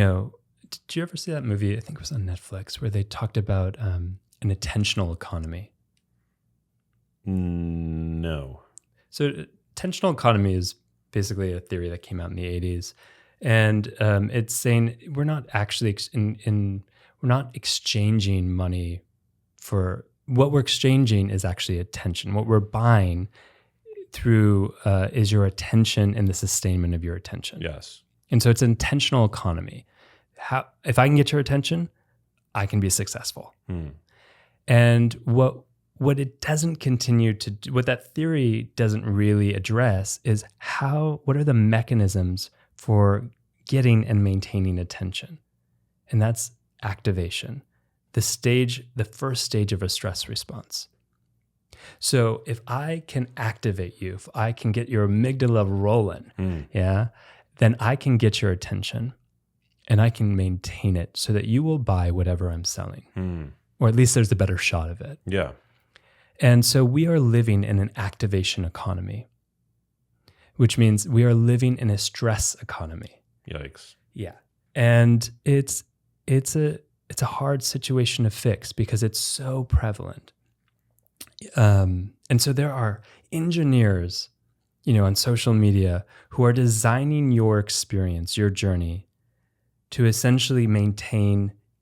you ever see that movie? I think it was on Netflix, where they talked about an attentional economy. No. So attentional economy is basically a theory that came out in the 80s. And it's saying we're not actually we're not exchanging money for what we're exchanging is actually attention. What we're buying through is your attention and the sustainment of your attention. Yes. And so it's an intentional economy. If I can get your attention, I can be successful. And what it doesn't continue to do, what that theory doesn't really address is what are the mechanisms for getting and maintaining attention? And that's activation, the first stage of a stress response. So if I can activate you, if I can get your amygdala rolling, then I can get your attention and I can maintain it so that you will buy whatever I'm selling. Or at least there's a better shot of it. Yeah. And so we are living in an activation economy, which means we are living in a stress economy. Yikes. Yeah. And it's a hard situation to fix because it's so prevalent. And so there are engineers, on social media who are designing your experience, your journey, to essentially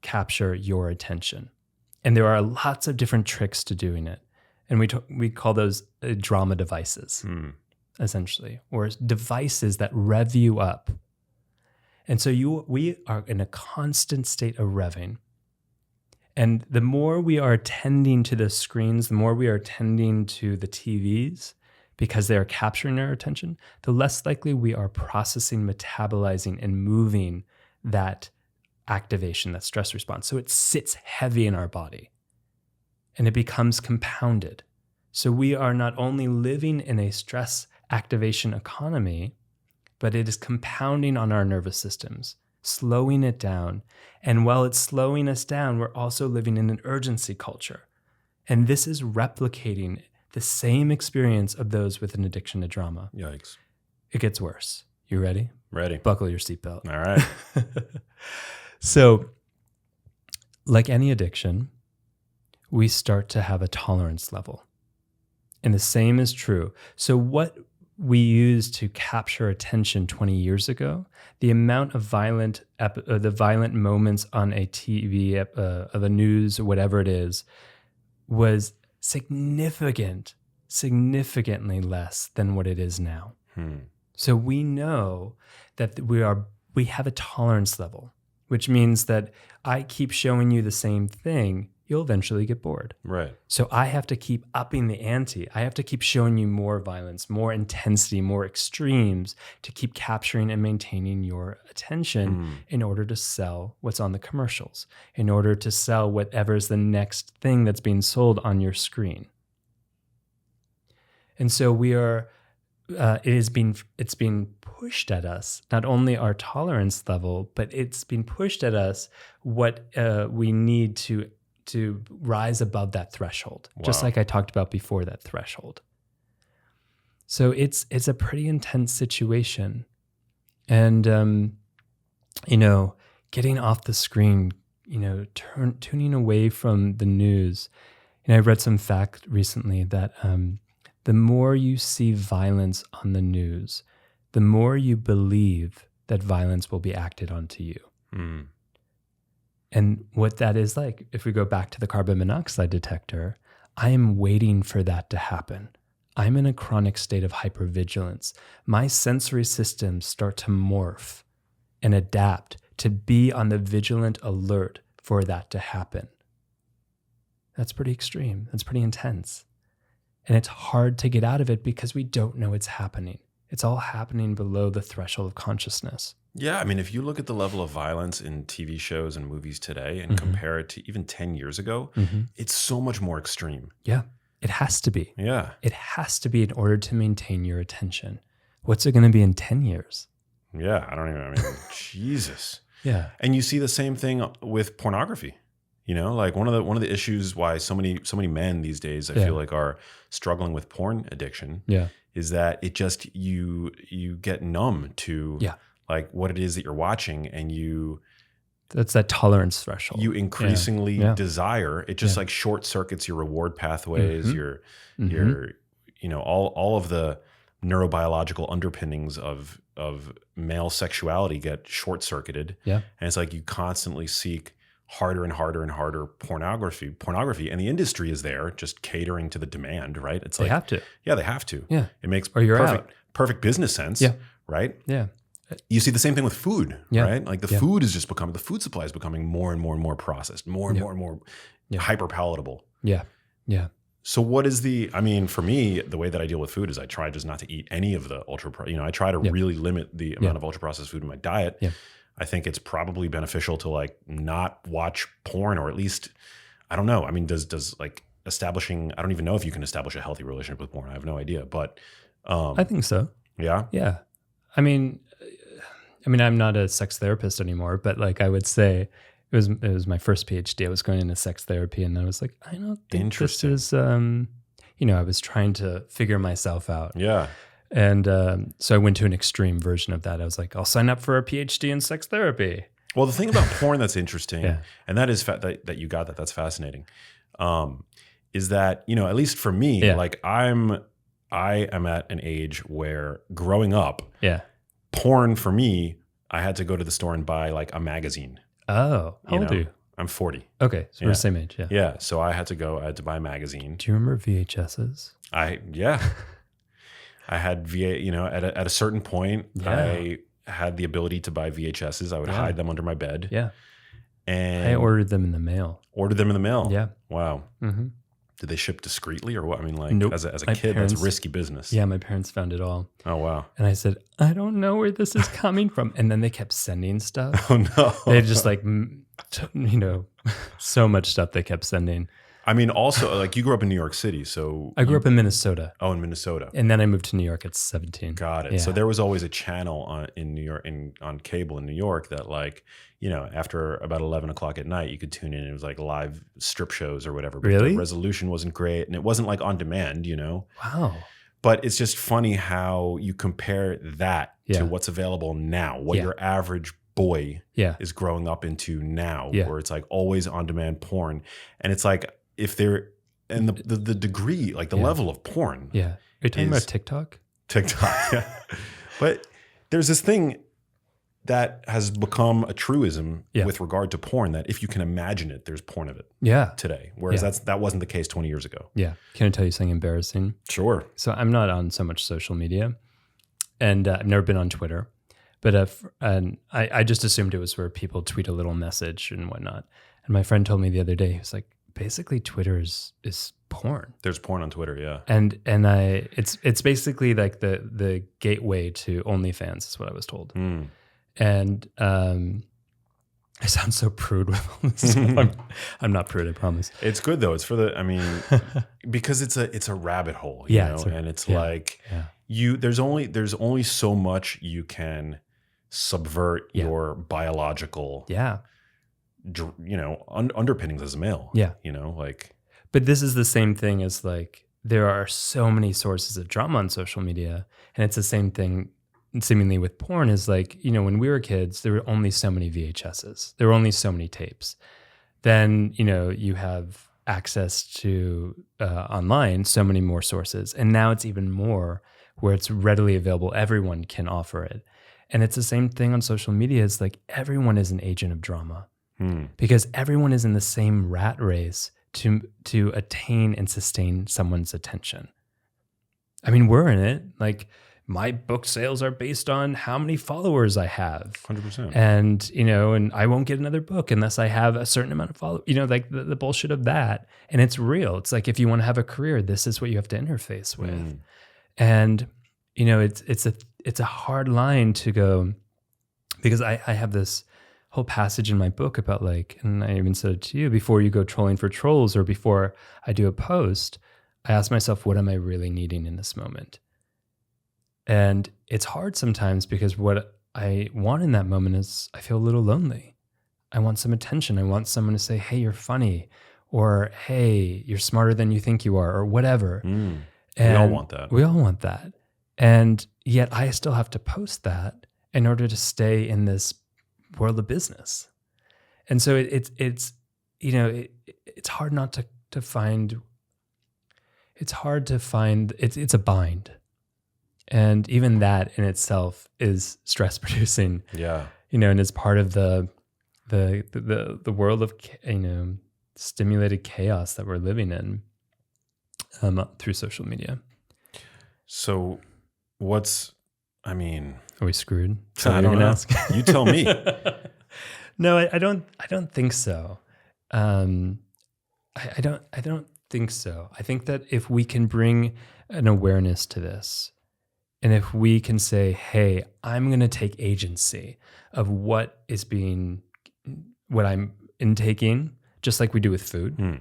capture your attention. And there are lots of different tricks to doing it. And we call those drama devices, essentially, or devices that rev you up. And so we are in a constant state of revving. And the more we are attending to the screens, the more we are attending to the TVs, because they are capturing our attention, the less likely we are processing, metabolizing, and moving that activation, that stress response. So it sits heavy in our body and it becomes compounded. So we are not only living in a stress activation economy, but it is compounding on our nervous systems, slowing it down. And while it's slowing us down, we're also living in an urgency culture. And this is replicating the same experience of those with an addiction to drama. Yikes. It gets worse. You ready? Ready. Buckle your seatbelt. All right. So, like any addiction, we start to have a tolerance level. And the same is true. So what we used to capture attention 20 years ago, the amount of violent moments on a TV, of a news, or whatever it is, was significantly less than what it is now. So we know that we have a tolerance level, which means that I keep showing you the same thing, you'll eventually get bored. Right. So I have to keep upping the ante. I have to keep showing you more violence, more intensity, more extremes to keep capturing and maintaining your attention in order to sell what's on the commercials, in order to sell whatever's the next thing that's being sold on your screen. And so it's being pushed at us, not only our tolerance level, but it's being pushed at us what we need to rise above that threshold, just like I talked about before, that threshold. So it's a pretty intense situation. And, getting off the screen, tuning away from the news. I read some fact recently that the more you see violence on the news, the more you believe that violence will be acted onto you. And what that is like, if we go back to the carbon monoxide detector, I am waiting for that to happen. I'm in a chronic state of hypervigilance. My sensory systems start to morph and adapt to be on the vigilant alert for that to happen. That's pretty extreme. That's pretty intense. And it's hard to get out of it because we don't know it's happening. It's all happening below the threshold of consciousness. Yeah, I mean, if you look at the level of violence in TV shows and movies today and compare it to even 10 years ago, it's so much more extreme. Yeah, it has to be. Yeah. It has to be in order to maintain your attention. What's it going to be in 10 years? Yeah, I mean, Jesus. Yeah. And you see the same thing with pornography. You know, like one of the issues why so many men these days I feel like are struggling with porn addiction is that it just you get numb to like what it is that you're watching, and that's that tolerance threshold. You increasingly desire it. Just like short circuits your reward pathways, your all of the neurobiological underpinnings of male sexuality get short circuited. Yeah, and it's like you constantly seek harder and harder and harder pornography, and the industry is there just catering to the demand, right? It's like they have to. Yeah, they have to. Yeah. It makes or you're perfect business sense. Yeah. Right? Yeah. You see the same thing with food, right? Like the food is just the food supply is becoming more and more and more processed, more and more hyper palatable. Yeah. Yeah. So what is for me, the way that I deal with food is I try just not to eat any of the I try to really limit the amount of ultra processed food in my diet. Yeah. I think it's probably beneficial to like not watch porn, or at least, I don't know. I mean, does like establishing, I don't even know if you can establish a healthy relationship with porn. I have no idea, but I think so. Yeah. Yeah. I mean, I'm not a sex therapist anymore, but like I would say it was my first PhD. I was going into sex therapy, and I was like, I don't think this is, I was trying to figure myself out. Yeah. And so I went to an extreme version of that. I was like, I'll sign up for a PhD in sex therapy. Well, the thing about porn that's interesting, and that is that you got that's fascinating, is that, at least for me, like I am at an age where growing up, porn for me, I had to go to the store and buy like a magazine. Oh, how old are you? I'm 40. Okay, so we're the same age. Yeah, so I had to buy a magazine. Do you remember VHSs? I had at a certain point, I had the ability to buy VHSs. I would hide them under my bed. Yeah. And I ordered them in the mail. Yeah. Wow. Mm-hmm. Did they ship discreetly or what? I mean, like nope. as a kid, that's risky business. Yeah, my parents found it all. Oh, wow. And I said, I don't know where this is coming from. And then they kept sending stuff. Oh, no. They just like, so much stuff they kept sending. I mean, also, like you grew up in New York City, so... I grew up in Minnesota. Oh, in Minnesota. And then I moved to New York at 17. Got it. Yeah. So there was always a channel in New York, on cable in New York that like, after about 11 o'clock at night, you could tune in. It was like live strip shows or whatever. But really? The resolution wasn't great, and it wasn't like on demand, Wow. But it's just funny how you compare that to what's available now, what your average boy is growing up into now, where it's like always on demand porn. And it's like, if they're, and the degree, like the level of porn. Yeah. Are you talking about TikTok? TikTok, yeah. But there's this thing that has become a truism with regard to porn, that if you can imagine it, there's porn of it today. Whereas that wasn't the case 20 years ago. Yeah. Can I tell you something embarrassing? Sure. So I'm not on so much social media, and I've never been on Twitter. But I just assumed it was where people tweet a little message and whatnot. And my friend told me the other day, he was like, basically Twitter is porn. There's porn on Twitter, yeah. And it's basically like the gateway to OnlyFans is what I was told. Mm. And I sound so prude with all this stuff. I'm not prude, I promise. It's good though. It's for because it's a rabbit hole, and it's like there's only so much you can subvert your biological underpinnings as a male. Yeah. But this is the same thing as like, there are so many sources of drama on social media, and it's the same thing seemingly with porn is like, when we were kids, there were only so many VHSs. There were only so many tapes. Then, you have access to online, so many more sources. And now it's even more where it's readily available. Everyone can offer it. And it's the same thing on social media. It's like everyone is an agent of drama because everyone is in the same rat race to attain and sustain someone's attention. I mean, we're in it. Like my book sales are based on how many followers I have. 100%. And, and I won't get another book unless I have a certain amount of followers, like the bullshit of that. And it's real. It's like, if you want to have a career, this is what you have to interface with. And, it's a hard line to go, because I have this whole passage in my book about and I even said it to you, before you go trolling for trolls or before I do a post, I ask myself, what am I really needing in this moment? And it's hard sometimes, because what I want in that moment is, I feel a little lonely. I want some attention. I want someone to say, hey, you're funny, or hey, you're smarter than you think you are, or whatever. And we all want that. We all want that. And yet I still have to post that in order to stay in this world of business. And so it's hard not to find, it's hard to find, it's a bind. And even that in itself is stress producing. Yeah. And it's part of the world of, stimulated chaos that we're living in through social media. So are we screwed? I don't know. Ask? You tell me. No, I don't think so. I don't think so. I think that if we can bring an awareness to this, and if we can say, hey, I'm going to take agency of what I'm intaking, just like we do with food.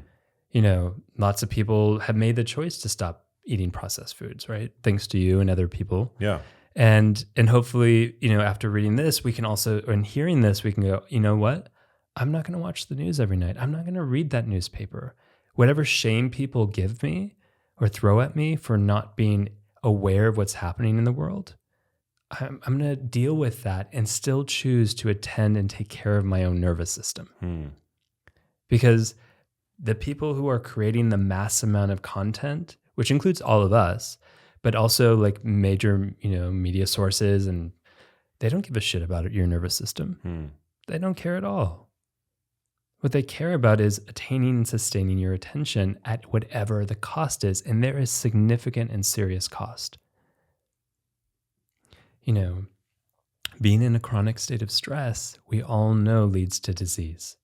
Lots of people have made the choice to stop eating processed foods, right? Thanks to you and other people. Yeah. And hopefully, after reading this, we can also, and hearing this, we can go, you know what? I'm not going to watch the news every night. I'm not going to read that newspaper. Whatever shame people give me or throw at me for not being aware of what's happening in the world, I'm going to deal with that and still choose to attend and take care of my own nervous system. Because the people who are creating the mass amount of content, which includes all of us, but also major, media sources, and they don't give a shit about your nervous system. They don't care at all. What they care about is attaining and sustaining your attention at whatever the cost is. And there is significant and serious cost. Being in a chronic state of stress, we all know leads to disease.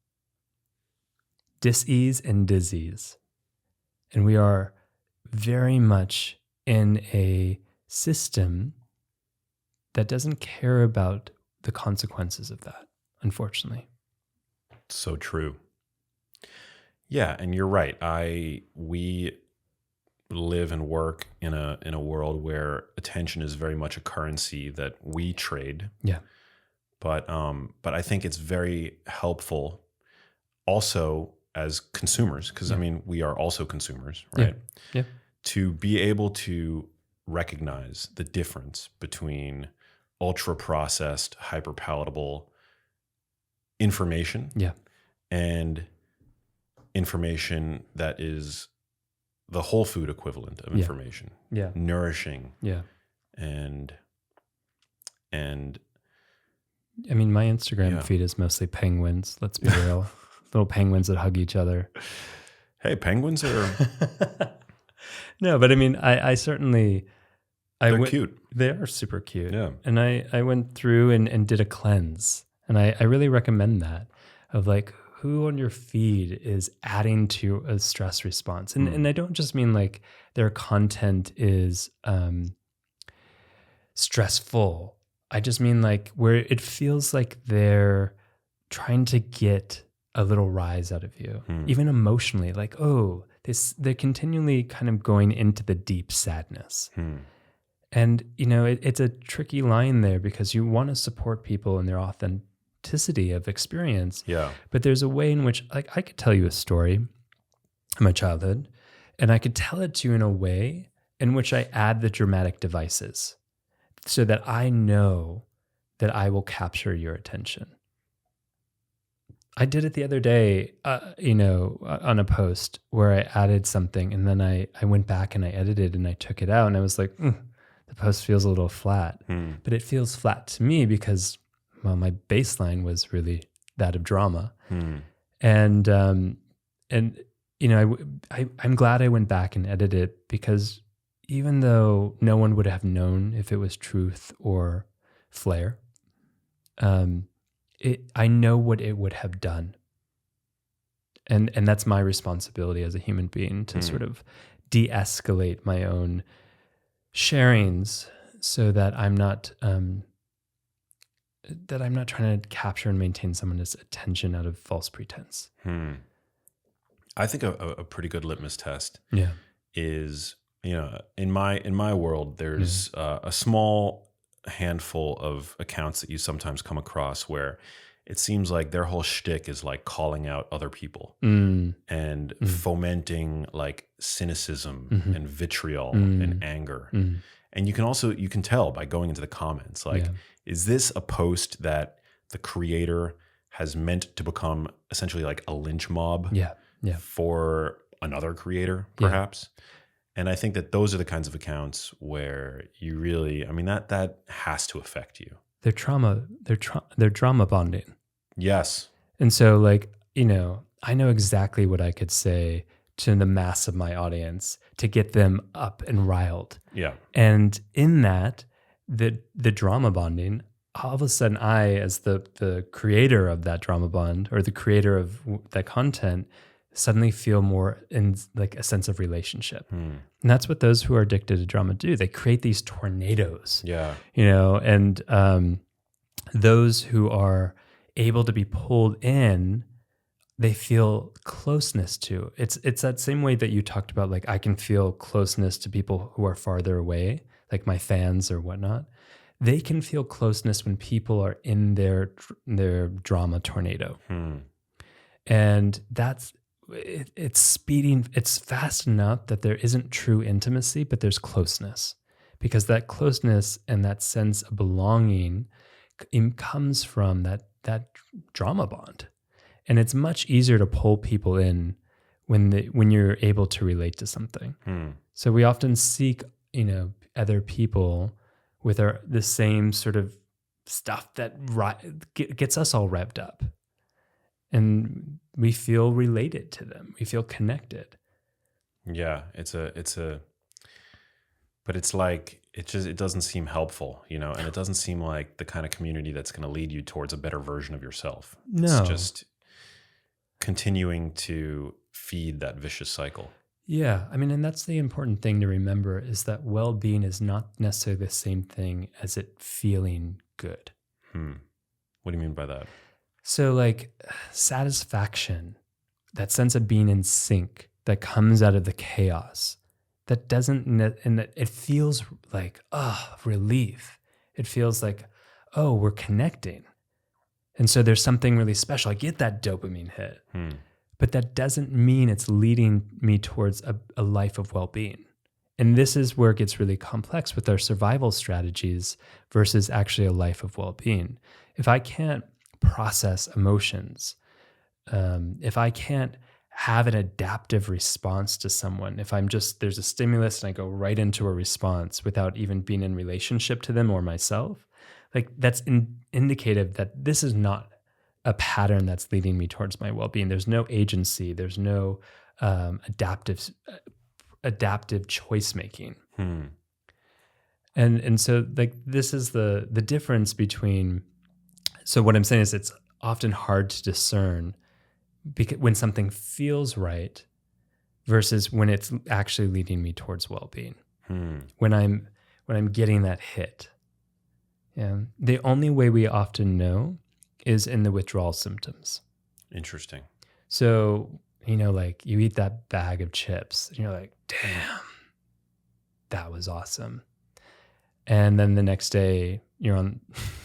Dis-ease and disease. And we are very much in a system that doesn't care about the consequences of that, unfortunately. So true. Yeah, and you're right. We live and work in a world where attention is very much a currency that we trade. Yeah. But I think it's very helpful also as consumers, because we are also consumers, right? Yeah. To be able to recognize the difference between ultra processed, hyper palatable information, and information that is the whole food equivalent of information, nourishing, and my Instagram feed is mostly penguins. Let's be real, little penguins that hug each other. Hey, penguins are no, but I certainly. They're cute. They are super cute. Yeah. And I went through and did a cleanse. And I really recommend that, of who on your feed is adding to a stress response. And I don't just mean their content is stressful. I just mean where it feels like they're trying to get a little rise out of you, even emotionally. They're continually kind of going into the deep sadness. And, it's a tricky line there, because you want to support people in their authenticity of experience. Yeah. But there's a way in which I could tell you a story of my childhood, and I could tell it to you in a way in which I add the dramatic devices so that I know that I will capture your attention. I did it the other day, on a post where I added something, and then I went back and I edited and I took it out, and I was like, the post feels a little flat. But it feels flat to me because, my baseline was really that of drama. And I'm glad I went back and edited it, because even though no one would have known if it was truth or flair, I know what it would have done. And that's my responsibility as a human being to sort of de-escalate my own sharings so that I'm not trying to capture and maintain someone's attention out of false pretense. I think a pretty good litmus test Yeah. is, in my world, there's a small handful of accounts that you sometimes come across where it seems like their whole shtick is like calling out other people and fomenting like cynicism and vitriol and anger. And you can tell by going into the comments, like, is this a post that the creator has meant to become essentially like a lynch mob for another creator, perhaps? And I think that those are the kinds of accounts where you really, that has to affect you. They're drama bonding. Yes. And so like, I know exactly what I could say to the mass of my audience to get them up and riled. Yeah. And in that, the drama bonding, all of a sudden I, as the creator of that drama bond or the creator of that content, suddenly feel more in like a sense of relationship. And that's what those who are addicted to drama do. They create these tornadoes. Yeah. And those who are able to be pulled in, they feel closeness to. It's that same way that you talked about, like I can feel closeness to people who are farther away, like my fans or whatnot. They can feel closeness when people are in their drama tornado. And it's speeding, it's fast enough that there isn't true intimacy, but there's closeness, because that closeness and that sense of belonging comes from that drama bond. And it's much easier to pull people in when you're able to relate to something. So we often seek, other people with the same sort of stuff that gets us all revved up. And we feel related to them. We feel connected. Yeah, but it's like, it doesn't seem helpful, and it doesn't seem like the kind of community that's going to lead you towards a better version of yourself. No. It's just continuing to feed that vicious cycle. Yeah. And that's the important thing to remember, is that well-being is not necessarily the same thing as it feeling good. What do you mean by that? So like satisfaction, that sense of being in sync that comes out of the chaos, that doesn't, and that it feels like, relief. It feels like, we're connecting. And so there's something really special. I get that dopamine hit, but that doesn't mean it's leading me towards a life of well-being. And this is where it gets really complex with our survival strategies versus actually a life of well-being. If I can't process emotions, if I can't have an adaptive response to someone, if there's a stimulus and I go right into a response without even being in relationship to them or myself, like that's indicative that this is not a pattern that's leading me towards my well-being. There's no agency. There's no adaptive choice making. And so like this is the difference between. So what I'm saying is it's often hard to discern when something feels right versus when it's actually leading me towards well-being. When I'm getting that hit. Yeah. The only way we often know is in the withdrawal symptoms. Interesting. So, like you eat that bag of chips and you're like, damn, that was awesome. And then the next day you're on,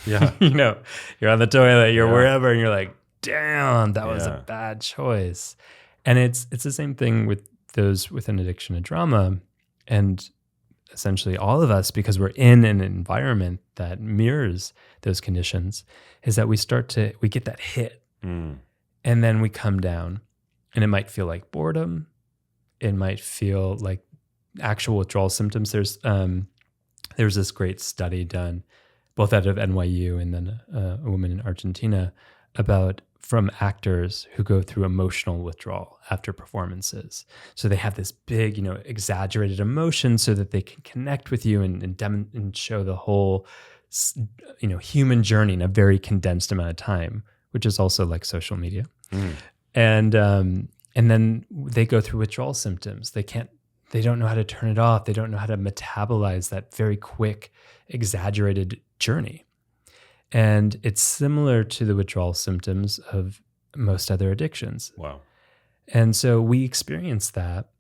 you're on the toilet, you're wherever, and you're like, damn, that was a bad choice. And it's the same thing with those with an addiction to drama, and essentially all of us, because we're in an environment that mirrors those conditions, is that we get that hit and then we come down, and it might feel like boredom. It might feel like actual withdrawal symptoms. There's this great study done both out of NYU and then a woman in Argentina about from actors who go through emotional withdrawal after performances. So they have this big, exaggerated emotion so that they can connect with you and show the whole, human journey in a very condensed amount of time, which is also like social media. And then they go through withdrawal symptoms. They don't know how to turn it off. They don't know how to metabolize that very quick, exaggerated journey. And it's similar to the withdrawal symptoms of most other addictions. Wow. And so we experience that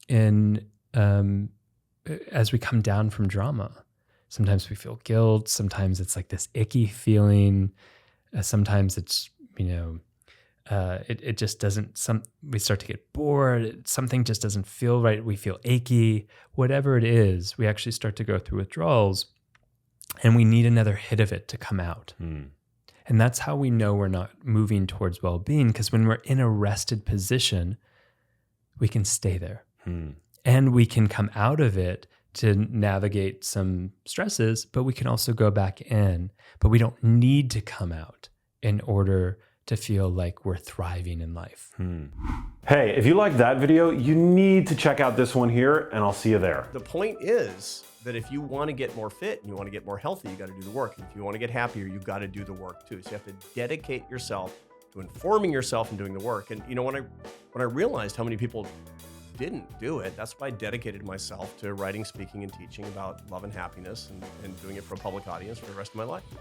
as we come down from drama. Sometimes we feel guilt. Sometimes it's like this icky feeling. Sometimes it's, it just doesn't, we start to get bored. Something just doesn't feel right. We feel achy. Whatever it is, we actually start to go through withdrawals, and we need another hit of it to come out. And that's how we know we're not moving towards well-being, because when we're in a rested position, we can stay there. And we can come out of it to navigate some stresses, but we can also go back in. But we don't need to come out in order to feel like we're thriving in life. Hey, if you like that video, you need to check out this one here, and I'll see you there. The point is that if you want to get more fit and you want to get more healthy, you got to do the work. And if you want to get happier, you've got to do the work too. So you have to dedicate yourself to informing yourself and doing the work. And when I realized how many people didn't do it, that's why I dedicated myself to writing, speaking, and teaching about love and happiness, and doing it for a public audience for the rest of my life.